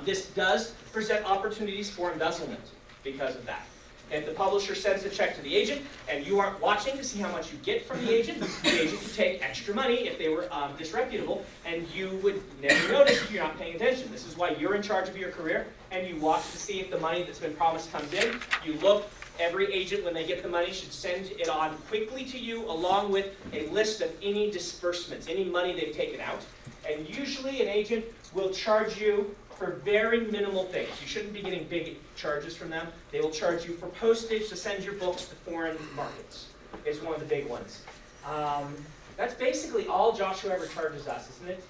This does present opportunities for embezzlement because of that. If the publisher sends a check to the agent and you aren't watching to see how much you get from the agent could take extra money if they were disreputable, and you would never notice if you're not paying attention. This is why you're in charge of your career, and you watch to see if the money that's been promised comes in. You look. Every agent, when they get the money, should send it on quickly to you along with a list of any disbursements, any money they've taken out. And usually an agent will charge you for very minimal things. You shouldn't be getting big charges from them. They will charge you for postage to send your books to foreign markets. It's one of the big ones. That's basically all Joshua ever charges us, isn't it?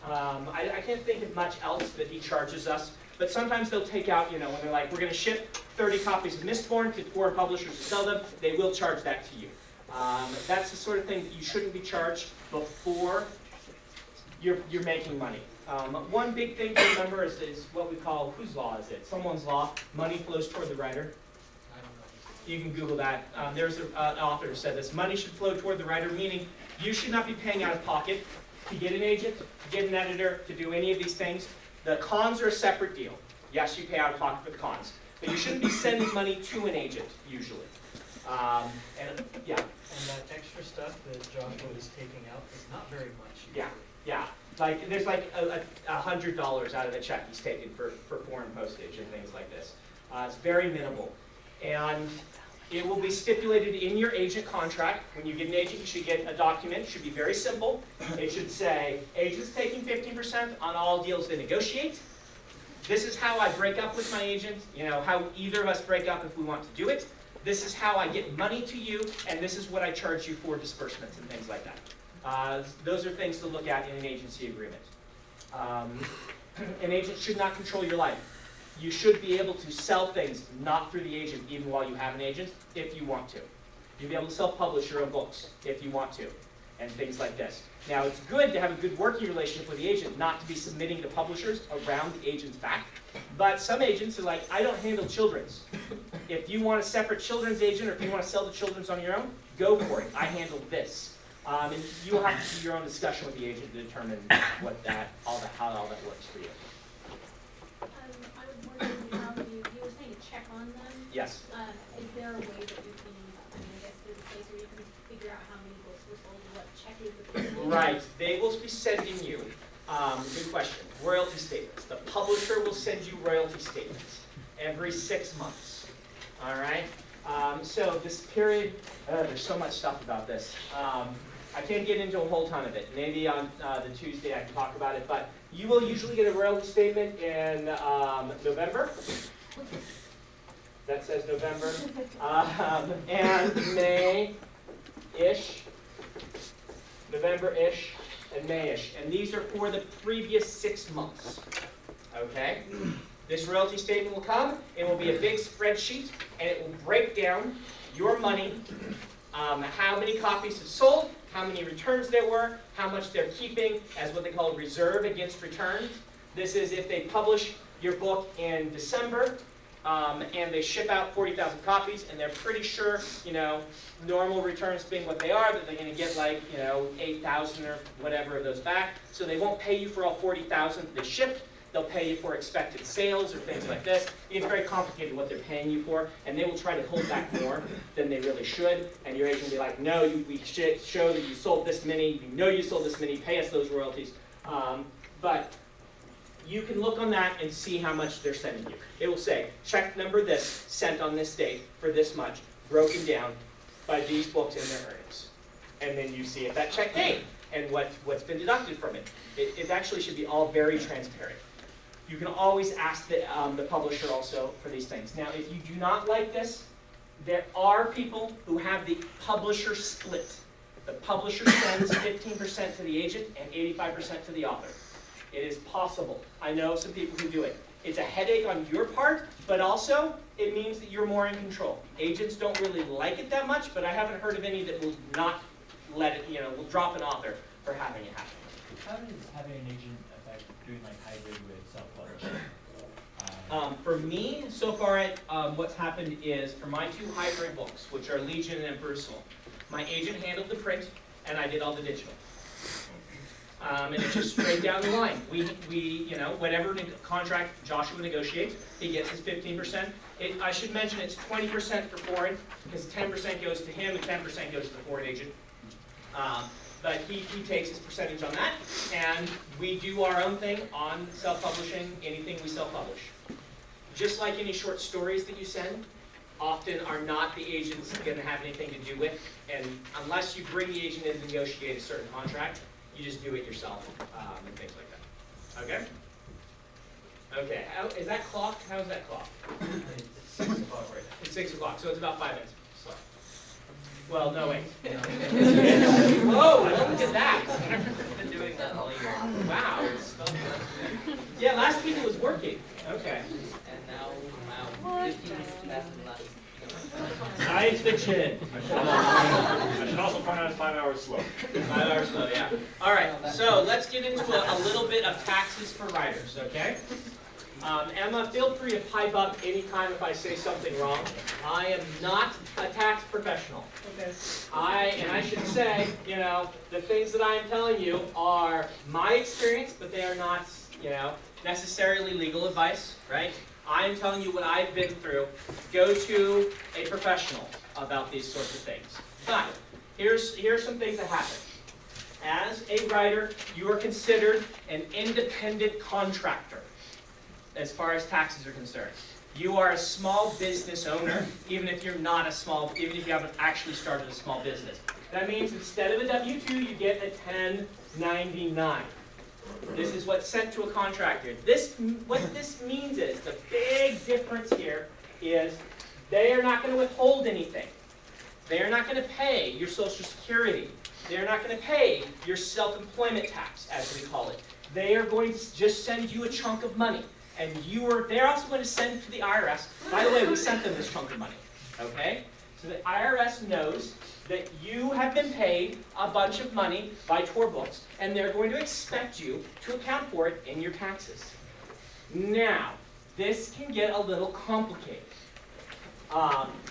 I can't think of much else that he charges us. But sometimes they'll take out, when they're like, we're going to ship 30 copies of Mistborn to foreign publishers to sell them, they will charge that to you. That's the sort of thing that you shouldn't be charged before you're making money. One big thing to remember is what we call, whose law is it? Someone's law. Money flows toward the writer. I don't know. You can Google that. There's an author who said this. Money should flow toward the writer, meaning you should not be paying out of pocket to get an agent, to get an editor, to do any of these things. The cons are a separate deal. Yes, you pay out of pocket for the cons. But you shouldn't be sending money to an agent, usually. And And that extra stuff that Joshua is taking out is not very much usually. Yeah. Like, there's like $100 out of the check he's taken for foreign postage and things like this. It's very minimal. And it will be stipulated in your agent contract. When you get an agent, you should get a document. It should be very simple. It should say, agent's taking 15% on all deals they negotiate. This is how I break up with my agent, how either of us break up if we want to do it. This is how I get money to you, and this is what I charge you for disbursements and things like that. Those are things to look at in an agency agreement. An agent should not control your life. You should be able to sell things not through the agent even while you have an agent if you want to. You'll be able to self-publish your own books if you want to, and things like this. Now, it's good to have a good working relationship with the agent, not to be submitting to publishers around the agent's back. But some agents are like, I don't handle children's. If you want a separate children's agent, or if you want to sell the children's on your own, go for it. I handle this. And you'll have to do your own discussion with the agent to determine how all that works for you. I was wondering how you were saying to check on them. Yes. Is there a way that you can, I guess there's a place where you can figure out how many books were sold, what check is the Right. They will be sending you, good question, royalty statements. The publisher will send you royalty statements every 6 months. All right? So this period, there's so much stuff about this. I can't get into a whole ton of it. Maybe on the Tuesday I can talk about it, but you will usually get a royalty statement in November. That says November. And May-ish. November-ish and May-ish. And these are for the previous 6 months. Okay? This royalty statement will come. It will be a big spreadsheet, and it will break down your money, how many copies have sold, how many returns there were, how much they're keeping as what they call reserve against returns. This is if they publish your book in December, and they ship out 40,000 copies, and they're pretty sure, normal returns being what they are, that they're going to get 8,000 or whatever of those back. So they won't pay you for all 40,000 they shipped. They'll pay you for expected sales or things like this. It's very complicated what they're paying you for, and they will try to hold back more than they really should. And your agent will be like, no, we should show that you sold this many. You sold this many. Pay us those royalties. But you can look on that and see how much they're sending you. It will say, check number this, sent on this date for this much, broken down by these books and their earnings. And then you see if that check came and what's been deducted from it. It actually should be all very transparent. You can always ask the publisher also for these things. Now, if you do not like this, there are people who have the publisher split. The publisher sends 15% to the agent and 85% to the author. It is possible. I know some people who do it. It's a headache on your part, but also it means that you're more in control. Agents don't really like it that much, but I haven't heard of any that will not let it, will drop an author for having it happen. How does having an agent affect doing hybrid with self-publishing? For me, so far, what's happened is for my 2 hybrid books, which are Legion and Emperor's Soul, my agent handled the print, and I did all the digital. And it's just straight down the line. We whatever contract Joshua negotiates, he gets his 15%. I should mention it's 20% for foreign, because 10% goes to him and 10% goes to the foreign agent. But he takes his percentage on that, and we do our own thing on self-publishing, anything we self-publish. Just like any short stories that you send, often are not the agents going to have anything to do with, and unless you bring the agent in to negotiate a certain contract, you just do it yourself, and things like that. Okay? Okay, is that clocked? How is that clocked? It's 6 o'clock right now. It's 6 o'clock, so it's about 5 minutes. Slow. Well, no, wait. Whoa, look at that. I've been doing that all year. Wow. Yeah, last week it was working. Okay. And now 15 minutes left and left. Science fiction. I should also point out it's 5 hours slow. 5 hours slow, yeah. All right, so let's get into a little bit of taxes for writers, okay? Emma, feel free to pipe up anytime if I say something wrong. I am not a tax professional. Okay. I should say, the things that I am telling you are my experience, but they are not, necessarily legal advice, right? I am telling you what I've been through. Go to a professional about these sorts of things. But here's some things that happen. As a writer, you are considered an independent contractor as far as taxes are concerned. You are a small business owner, even if you haven't actually started a small business. That means instead of a W-2, you get a 1099. This is what's sent to a contractor. What this means is, the big difference here is they are not going to withhold anything. They are not going to pay your Social Security. They are not going to pay your self-employment tax, as we call it. They are going to just send you a chunk of money. And they're also going to send it to the IRS. By the way, we sent them this chunk of money. Okay? So the IRS knows that you have been paid a bunch of money by Tor Books, and they're going to expect you to account for it in your taxes. Now, this can get a little complicated.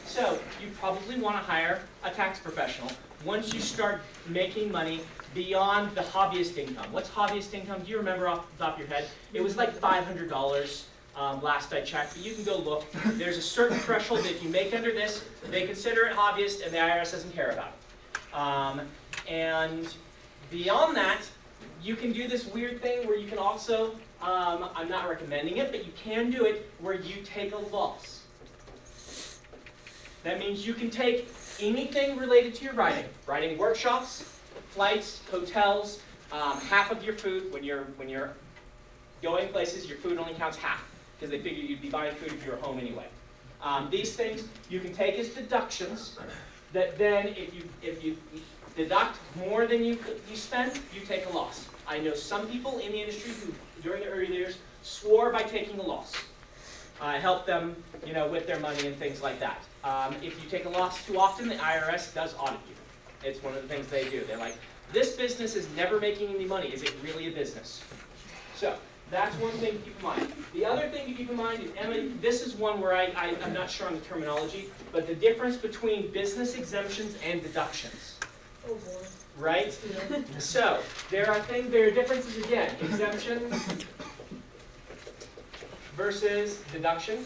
So you probably want to hire a tax professional once you start making money beyond the hobbyist income. What's hobbyist income? Do you remember off the top of your head? It was like $500 last I checked, but you can go look. There's a certain threshold that if you make under this, they consider it hobbyist and the IRS doesn't care about it. And beyond that, you can do this weird thing where you can also, I'm not recommending it, but you can do it where you take a loss. That means you can take anything related to your writing workshops, flights, hotels, half of your food. When you're going places, your food only counts half because they figure you'd be buying food if you were home anyway. These things you can take as deductions. That then, if you deduct more than you spend, you take a loss. I know some people in the industry who, during the early years, swore by taking a loss. Help them, with their money and things like that. If you take a loss too often, the IRS does audit you. It's one of the things they do. They're like, this business is never making any money. Is it really a business? So that's one thing to keep in mind. The other thing to keep in mind is, Emma, this is one where I'm not sure on the terminology, but the difference between business exemptions and deductions. Oh boy. Right? So there are differences again. Exemption versus deduction.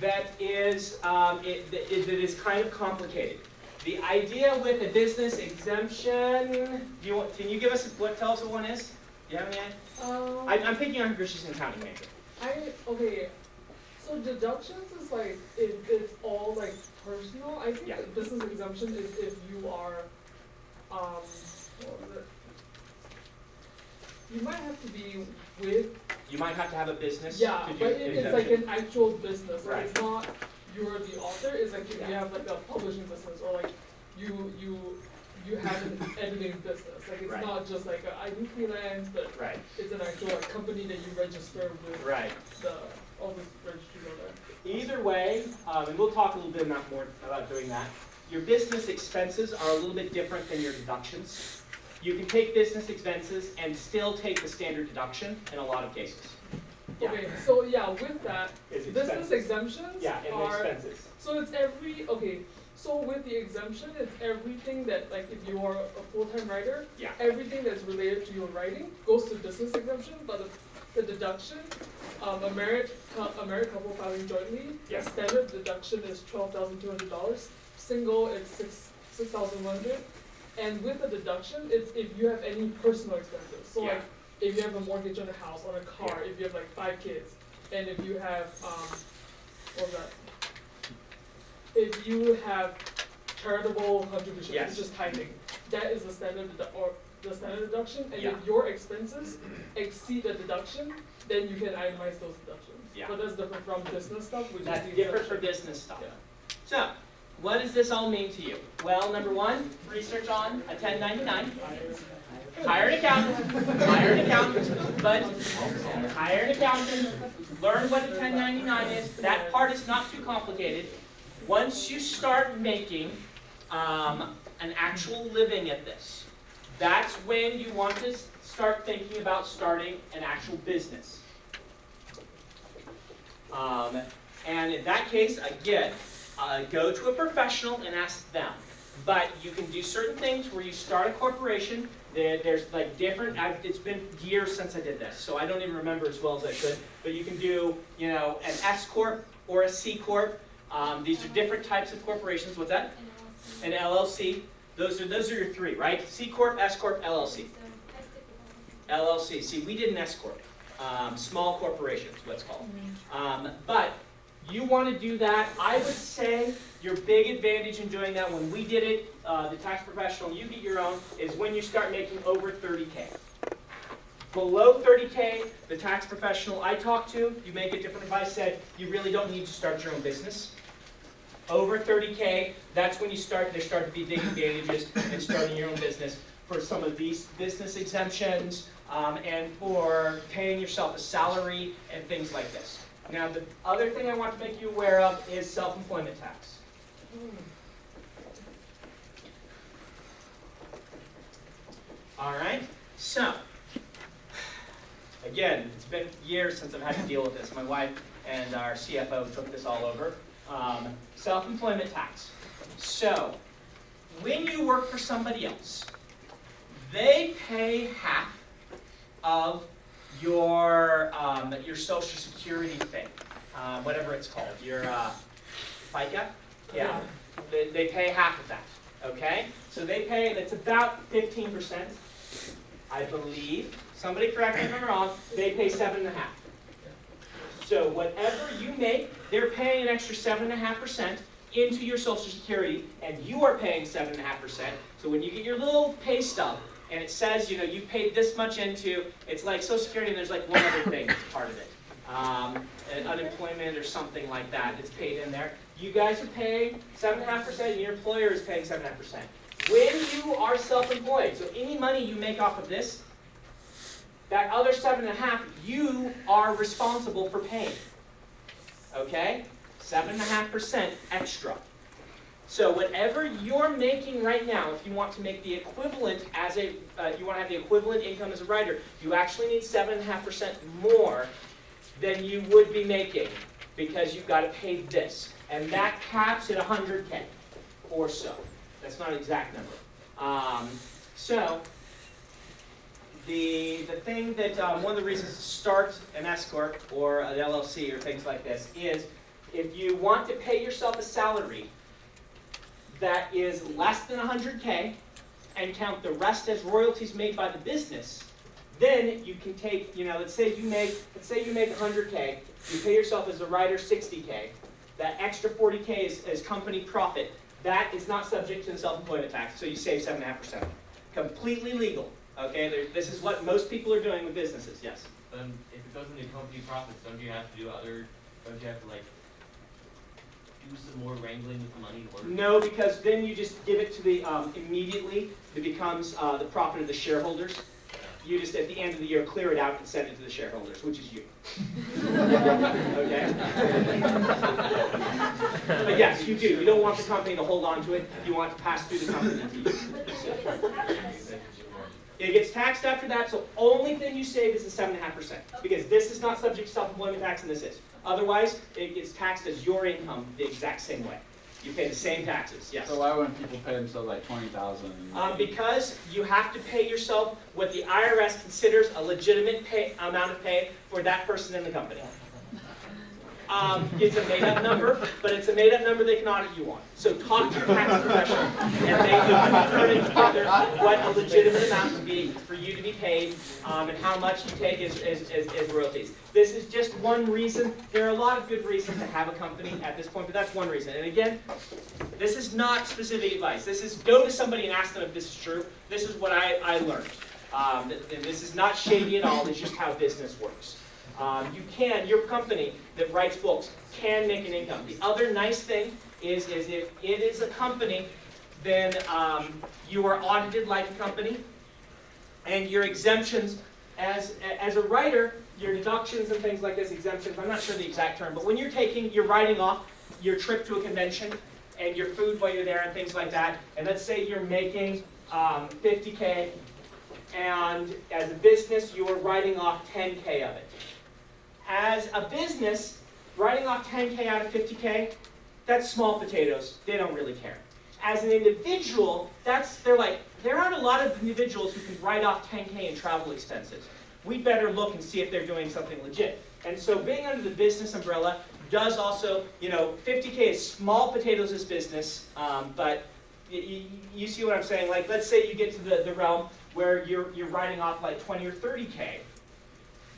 That is kind of complicated. The idea with a business exemption, can you give us tell us what one is? Do you have any idea? I'm thinking on because she's an accounting major. Okay. So deductions is like it's all like personal. I think that business exemption is if you are what was it? You might have to be with. You might have to have a business. Yeah, to do but it's like an actual business. Like Right. It's not you're the author. It's like if you have like a publishing business or like you have an editing business. Like it's Right. not just like I do freelance, but Right. it's an actual like, company that you register with. Right. All the registries are there. Either way, and we'll talk a little bit more about doing that. Your business expenses are a little bit different than your deductions. You can take business expenses and still take the standard deduction in a lot of cases. Yeah. Okay, so yeah, with that, It's business expenses. exemptions Yeah, and the are, expenses. so it's so with the exemption, it's everything that, like, if you are a full-time writer, Yeah. everything that's related to your writing goes to business exemption, but the deduction, a married couple filing jointly, Yeah. the standard deduction is $12,200. Single, it's $6,100. And with the deduction, it's if you have any personal expenses. So Yeah. like, if you have a mortgage on a house, on a car, if you have like 5 kids, and if you have, what was that? If you have charitable contributions, Yes. which is tithing, that is the standard the standard deduction, and Yeah. if your expenses exceed the deduction, then you can itemize those deductions. Yeah. But that's different from business stuff, which That's is the different for exemption. business stuff. Yeah. So, what does this all mean to you? Well, number one, research on a 1099. Hire an accountant, but hire an accountant, learn what a 1099 is. That part is not too complicated. Once you start making an actual living at this, that's when you want to start thinking about starting an actual business. And in that case, again, go to a professional and ask them. But you can do certain things where you start a corporation. There's like different, it's been years since I did this, so I don't even remember as well as I should. But you can do, an S Corp or a C Corp. These are different types of corporations. What's that? An LLC. Those are your three, right? C Corp, S Corp, LLC. LLC. See, we did an S Corp. Small corporation is what it's called. But you want to do that. I would say your big advantage in doing that, when we did it, the tax professional, you get your own, is when you start making over 30K. Below 30K, the tax professional I talked to, you may get different advice, said you really don't need to start your own business. Over 30K, that's when there start to be big advantages in starting your own business for some of these business exemptions and for paying yourself a salary and things like this. Now, the other thing I want to make you aware of is self-employment tax. All right, so, again, it's been years since I've had to deal with this. My wife and our CFO took this all over. Self-employment tax. So, when you work for somebody else, they pay half of your Social Security thing, whatever it's called, your FICA. Yeah, they pay half of that. Okay, so they pay. That's about 15%, I believe. Somebody correct me if I'm wrong. They pay 7.5%. So whatever you make, they're paying an extra 7.5% into your Social Security, and you are paying 7.5%. So when you get your little pay stub, and it says, you paid this much into, it's like Social Security, and there's like one other thing that's part of it. Unemployment or something like that that's paid in there. You guys are paying 7.5%, and your employer is paying 7.5%. When you are self-employed, so any money you make off of this, that other 7.5%, you are responsible for paying. Okay? 7.5% extra. So whatever you're making right now, if you want to make the equivalent as you want to have the equivalent income as a writer, you actually need 7.5% more than you would be making because you've got to pay this. And that caps at 100K or so. That's not an exact number. So the thing that, one of the reasons to start an S Corp or an LLC or things like this is if you want to pay yourself a salary that is less than 100K and count the rest as royalties made by the business, then you can take, let's say you make 100K, you pay yourself as a writer 60K, that extra 40K is company profit. That is not subject to the self-employment tax, so you save 7.5%. Completely legal. Okay, this is what most people are doing with businesses. Yes. If it goes into company profits, don't you have to do some more wrangling with the money? Or? No, because then you just give it to the, immediately, it becomes the profit of the shareholders. You just, at the end of the year, clear it out and send it to the shareholders, which is you. Okay? But yes, you do. You don't want the company to hold on to it. You want to pass through the company to you. It gets taxed after that, so only thing you save is the 7.5%, because this is not subject to self-employment tax and this is. Otherwise, it gets taxed as your income the exact same way. You pay the same taxes, yes. So why wouldn't people pay themselves like 20,000? Because you have to pay yourself what the IRS considers a legitimate amount of pay for that person in the company. It's a made-up number, but it's a made-up number they can audit you on. So talk to your tax professional, and they can determine together what a legitimate amount to be for you to be paid, and how much you take as royalties. This is just one reason. There are a lot of good reasons to have a company at this point, but that's one reason. And again, this is not specific advice. This is go to somebody and ask them if this is true. This is what I learned. This is not shady at all. It's just how business works. Your company that writes books can make an income. The other nice thing is if it is a company, then you are audited like a company, and your exemptions, as a writer, your deductions and things like this, exemptions, I'm not sure the exact term, but when you're writing off your trip to a convention and your food while you're there and things like that, and let's say you're making $50K, and as a business, you are writing off $10K of it. As a business, writing off $10K out of $50K, that's small potatoes. They don't really care. As an individual, there aren't a lot of individuals who can write off $10K in travel expenses. We better look and see if they're doing something legit. And so being under the business umbrella does also, 50K is small potatoes as business, but you see what I'm saying? Like, let's say you get to the realm where you're writing off like 20 or 30K.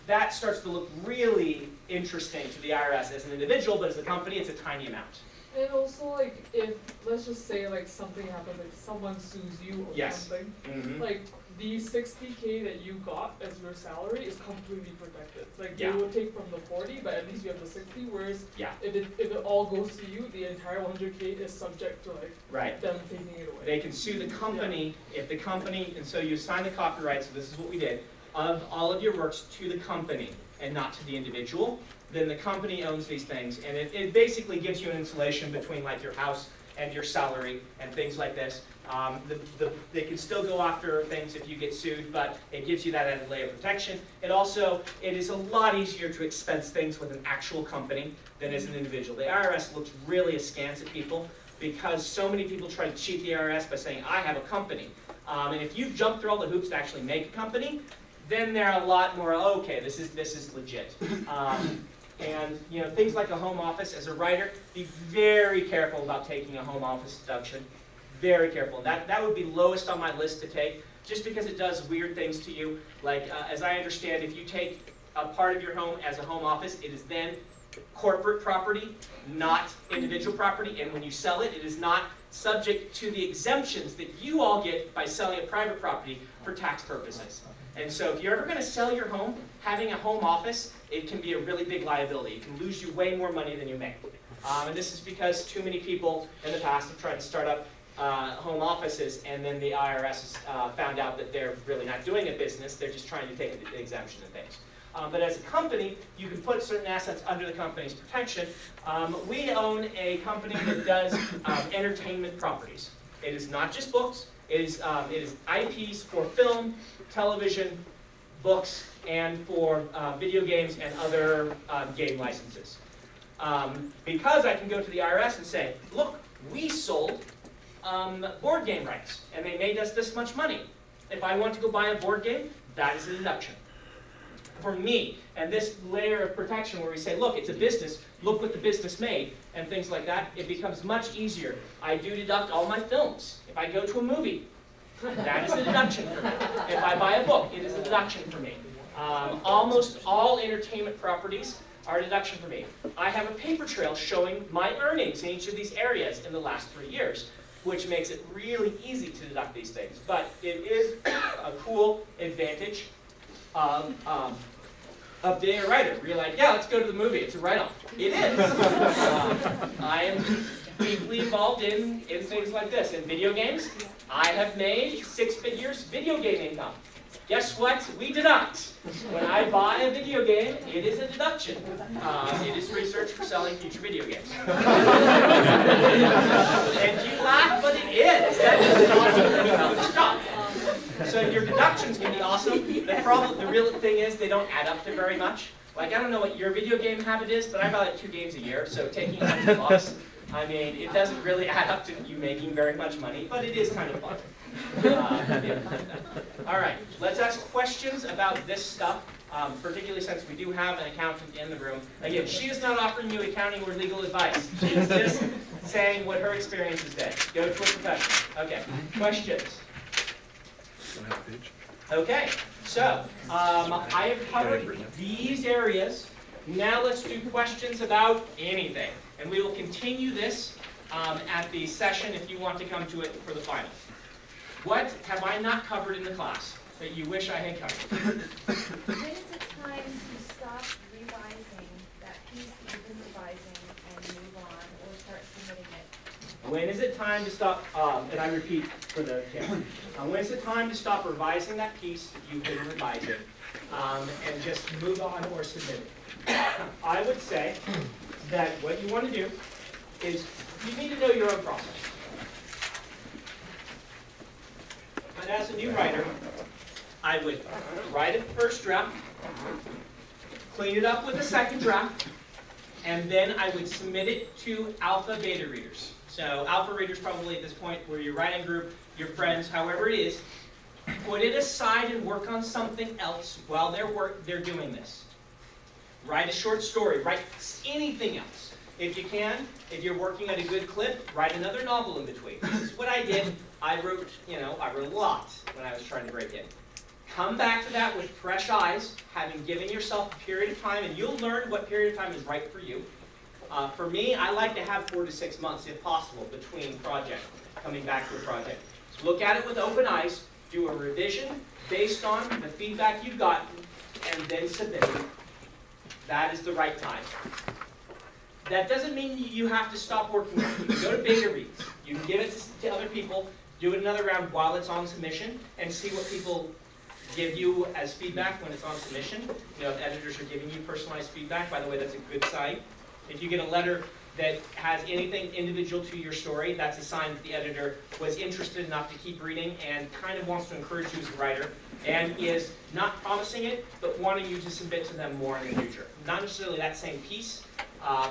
That starts to look really interesting to the IRS as an individual, but as a company, it's a tiny amount. And also, like, if, let's just say, like, something happens, like, someone sues you or something, like, the 60K that you got as your salary is completely protected. Like, they will take from the 40, but at least you have the 60, whereas if it all goes to you, the entire 100K is subject to, like, them taking it away. They can sue the company if the company, and so you sign the copyright, so this is what we did, of all of your works to the company and not to the individual. Then the company owns these things, and it basically gives you an insulation between like your house and your salary and things like this. They can still go after things if you get sued, but it gives you that added layer of protection. It is a lot easier to expense things with an actual company than as an individual. The IRS looks really askance at people because so many people try to cheat the IRS by saying, I have a company. And if you jump through all the hoops to actually make a company, then they're a lot more, okay, this is legit. And things like a home office, as a writer, be very careful about taking a home office deduction. Very careful. That would be lowest on my list to take, just because it does weird things to you. Like, as I understand, if you take a part of your home as a home office, it is then corporate property, not individual property, and when you sell it, it is not subject to the exemptions that you all get by selling a private property for tax purposes. And so if you're ever going to sell your home, having a home office, it can be a really big liability. It can lose you way more money than you make. And this is because too many people in the past have tried to start up home offices, and then the IRS has found out that they're really not doing a business, they're just trying to take an exemption and things. But as a company, you can put certain assets under the company's protection. We own a company that does entertainment properties. It is not just books. It is IPs for film, television, books, and for video games and other game licenses. Because I can go to the IRS and say, look, we sold board game rights, and they made us this much money. If I want to go buy a board game, that is a deduction. For me, and this layer of protection where we say, look, it's a business, look what the business made, and things like that, it becomes much easier. I do deduct all my films. If I go to a movie, that is a deduction for me. If I buy a book, it is a deduction for me. Almost all entertainment properties are a deduction for me. I have a paper trail showing my earnings in each of these areas in the last 3 years, which makes it really easy to deduct these things. But it is a cool advantage of being a writer. Where you're like, yeah, let's go to the movie. It's a write-off. It is. I am deeply involved in things like this. In video games, I have made 6 figures video game income. Guess what? We deduct. When I buy a video game, it is a deduction. It is research for selling future video games. And you laugh, but it is. That is an awesome thing about this job. So your deductions can be awesome. The real thing is they don't add up to very much. Like, I don't know what your video game habit is, but I buy like 2 games a year, so taking $100, I mean, it doesn't really add up to you making very much money, but it is kind of fun. All right, let's ask questions about this stuff, particularly since we do have an accountant in the room. Again, she is not offering you accounting or legal advice. She is just saying what her experience has been. Go to a professional. Okay, questions? Okay, so I have covered these areas. Now let's do questions about anything. And we will continue this at the session if you want to come to it for the final. What have I not covered in the class that you wish I had covered? When is it time to stop revising that piece that you've been revising and move on, or start submitting it? When is it time to stop, and I repeat for the camera, when is it time to stop revising that piece that you've been revising and just move on or submit it? I would say that what you want to do is you need to know your own process. But as a new writer, I would write a first draft, clean it up with a second draft, and then I would submit it to alpha beta readers. So alpha readers probably at this point were your writing group, your friends, however it is. Put it aside and work on something else while they're doing this. Write a short story, write anything else. If you can, if you're working at a good clip, write another novel in between. This is what I did. I wrote a lot when I was trying to break in. Come back to that with fresh eyes, having given yourself a period of time, and you'll learn what period of time is right for you. For me, I like to have 4 to 6 months, if possible, between projects, coming back to a project. So look at it with open eyes, do a revision based on the feedback you've gotten, and then submit it. That is the right time. That doesn't mean you have to stop working on it. You can go to beta reads. You can give it to other people, do it another round while it's on submission, and see what people give you as feedback when it's on submission. If editors are giving you personalized feedback, by the way, that's a good sign. If you get a letter that has anything individual to your story, that's a sign that the editor was interested enough to keep reading and kind of wants to encourage you as a writer, and is not promising it, but wanting you to submit to them more in the future. Not necessarily that same piece.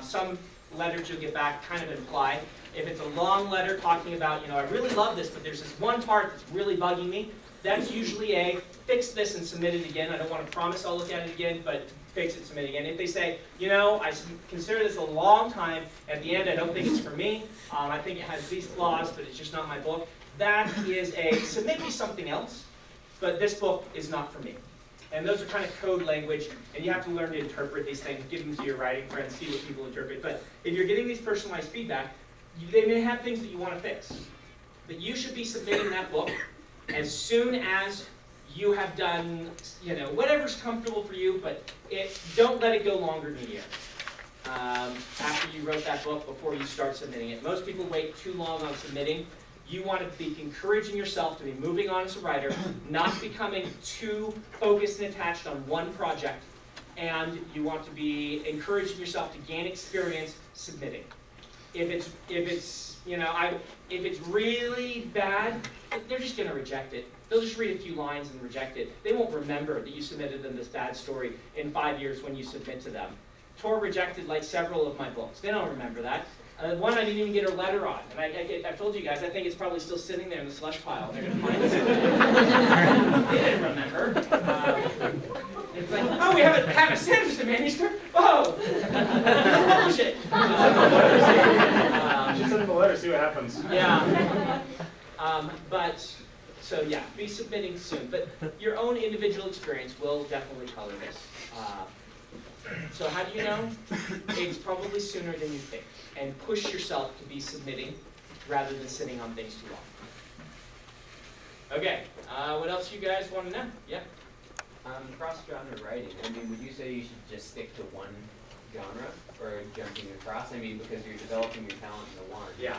Some letters you'll get back kind of imply. If it's a long letter talking about, I really love this, but there's this one part that's really bugging me, that's usually a fix this and submit it again. I don't want to promise I'll look at it again, but fix it, submit it again. If they say, I consider this a long time, at the end I don't think it's for me, I think it has these flaws, but it's just not my book, that is a submit me something else, but this book is not for me. And those are kind of code language, and you have to learn to interpret these things, give them to your writing friends, see what people interpret. But if you're getting these personalized feedback, they may have things that you want to fix. But you should be submitting that book as soon as you have done, whatever's comfortable for you, but don't let it go longer than a year after you wrote that book before you start submitting it. Most people wait too long on submitting. You want to be encouraging yourself to be moving on as a writer, not becoming too focused and attached on one project, and you want to be encouraging yourself to gain experience submitting. If it's really bad, they're just going to reject it. They'll just read a few lines and reject it. They won't remember that you submitted them this bad story in 5 years when you submit to them. Tor rejected like several of my books. They don't remember that. One I didn't even get a letter on. And I've told you guys, I think it's probably still sitting there in the slush pile. They're going to find it. They didn't remember. It's like, oh, we have a Sanderson manuscript? Oh! Publish it! Just send them a letter, see what happens. Yeah. So yeah, be submitting soon. But your own individual experience will definitely color this. So how do you know? It's probably sooner than you think. And push yourself to be submitting rather than sitting on things too long. Okay, what else you guys want to know? Yeah? Cross-genre writing, would you say you should just stick to one genre or jumping across? Because you're developing your talent in the one. Yeah.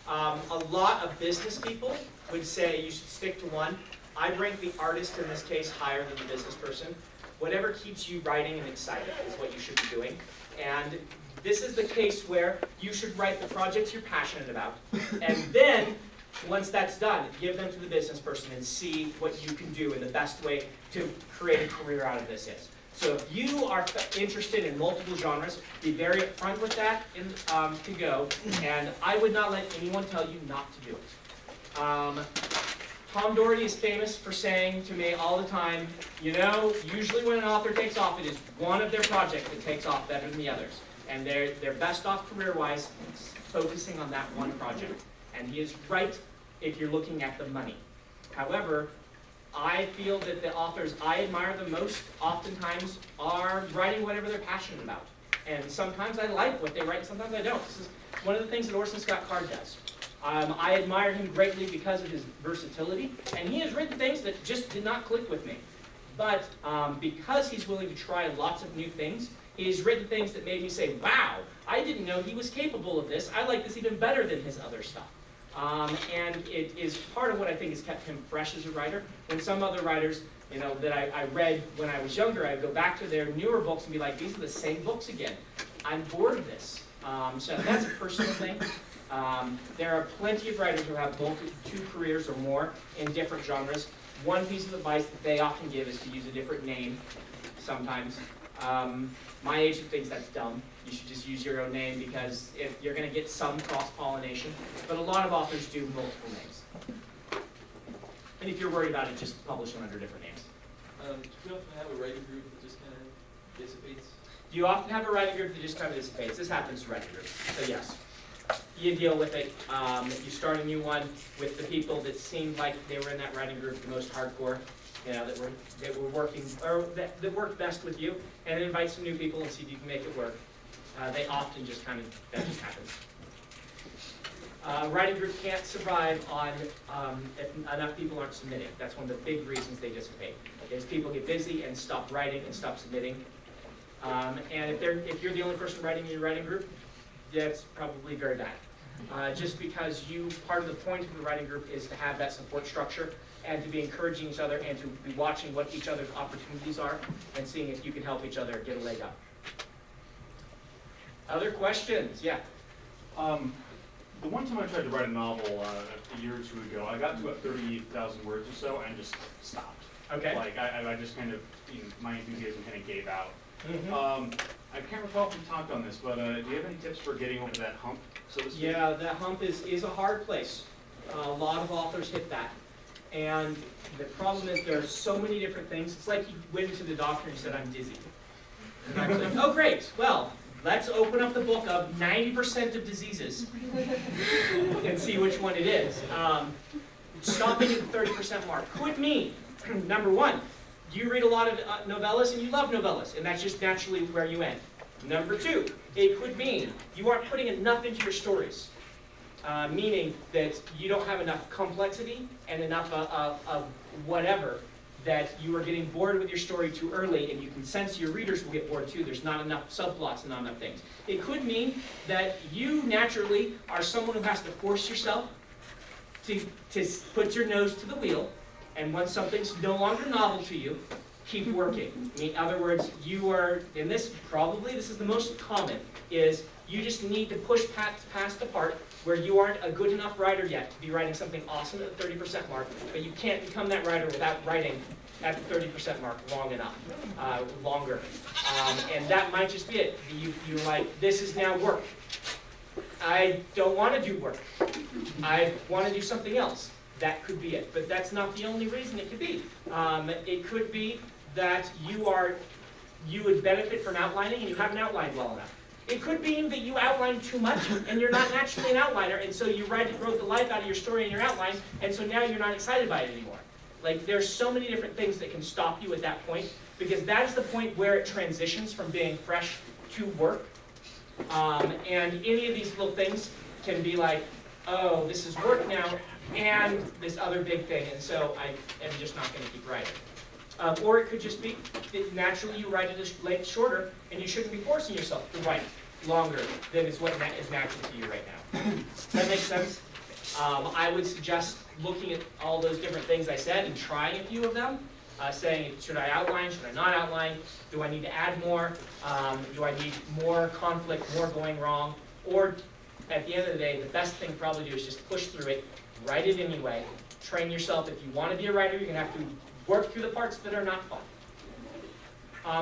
A lot of business people would say you should stick to one. I rank the artist in this case higher than the business person. Whatever keeps you writing and excited is what you should be doing. And this is the case where you should write the projects you're passionate about, and then Once that's done, give them to the business person and see what you can do and the best way to create a career out of this is. So if you are interested in multiple genres, be very upfront with that to go, and I would not let anyone tell you not to do it. Tom Doherty is famous for saying to me all the time, you know, usually when an author takes off, it is one of their projects that takes off better than the others. And they're best off career-wise focusing on that one project. And he is right if you're looking at the money. However, I feel that the authors I admire the most oftentimes are writing whatever they're passionate about. And sometimes I like what they write, sometimes I don't. This is one of the things that Orson Scott Card does. I admire him greatly because of his versatility, and he has written things that just did not click with me. But because he's willing to try lots of new things, he's written things that made me say, wow, I didn't know he was capable of this. I like this even better than his other stuff. And it is part of what I think has kept him fresh as a writer. When some other writers, you know, that I read when I was younger, I'd go back to their newer books and be like, these are the same books again. I'm bored of this. So that's a personal thing. There are plenty of writers who have both 2 careers or more in different genres. One piece of advice that they often give is to use a different name sometimes. My agent thinks that's dumb. You should just use your own name because if you're going to get some cross-pollination. But a lot of authors do multiple names. And if you're worried about it, just publish them under different names. Do you often have a writing group that just kind of dissipates? Do you often have a writing group that just kind of dissipates? This happens to writing groups, so yes. You deal with it. You start a new one with the people that seemed like they were in that writing group the most hardcore, you know, that were working, or that worked best with you, and invite some new people and see if you can make it work. They often just kind of, that just happens. Writing group can't survive on if enough people aren't submitting. That's one of the big reasons they dissipate. Is people get busy and stop writing and stop submitting. And if you're the only person writing in your writing group, that's probably very bad. Just because part of the point of the writing group is to have that support structure and to be encouraging each other and to be watching what each other's opportunities are and seeing if you can help each other get a leg up. Other questions? Yeah. The one time I tried to write a novel a year or 2 ago, I got to about 30,000 words or so and just stopped. Okay. Like I just kind of, you know, my enthusiasm kind of gave out. Mm-hmm. I can't recall if we talked on this, but do you have any tips for getting over that hump, so to speak? Yeah, that hump is a hard place. A lot of authors hit that. And the problem is there are so many different things. It's like you went to the doctor and said, I'm dizzy. And I was like, oh great, well, let's open up the book of 90% of diseases and see which one it is. Stopping at the 30% mark could mean, number one, you read a lot of novellas and you love novellas, and that's just naturally where you end. Number two, it could mean you aren't putting enough into your stories, meaning that you don't have enough complexity and enough of whatever, that you are getting bored with your story too early, and you can sense your readers will get bored too. There's not enough subplots and not enough things. It could mean that you naturally are someone who has to force yourself to put your nose to the wheel, and when something's no longer novel to you, keep working. In other words, you are, and this is the most common, is you just need to push past the part where you aren't a good enough writer yet to be writing something awesome at the 30% mark, but you can't become that writer without writing at the 30% mark long enough, longer. And that might just be it. You're like, this is now work. I don't want to do work. I want to do something else. That could be it. But that's not the only reason it could be. It could be that you would benefit from outlining and you haven't outlined well enough. It could be that you outline too much and you're not naturally an outliner, and so you wrote the life out of your story in your outline, and so now you're not excited by it anymore. Like, there's so many different things that can stop you at that point, because that is the point where it transitions from being fresh to work. And any of these little things can be like, oh, this is work now, and this other big thing, and so I am just not going to keep writing. Or it could just be that naturally you write it a length shorter, and you shouldn't be forcing yourself to write longer than is what is natural to you right now. Does that make sense? I would suggest looking at all those different things I said and trying a few of them, saying, should I outline, should I not outline, do I need to add more, do I need more conflict, more going wrong, or at the end of the day, the best thing to probably do is just push through it, Write it anyway. Train yourself. If you want to be a writer, you're going to have to work through the parts that are not fun.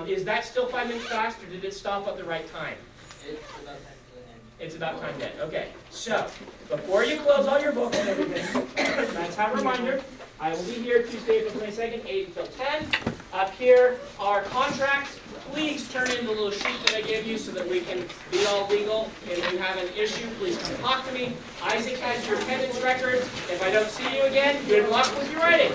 Is that still 5 minutes fast, or did it stop at the right time? It's about time to end. It's about time to end. Okay, so before you close all your books and everything, let's have a reminder. I will be here Tuesday, April 22nd, 8 until 10. Up here are contracts. Please turn in the little sheet that I gave you so that we can be all legal. If you have an issue, please come talk to me. Isaac has your attendance records. If I don't see you again, good luck with your writing.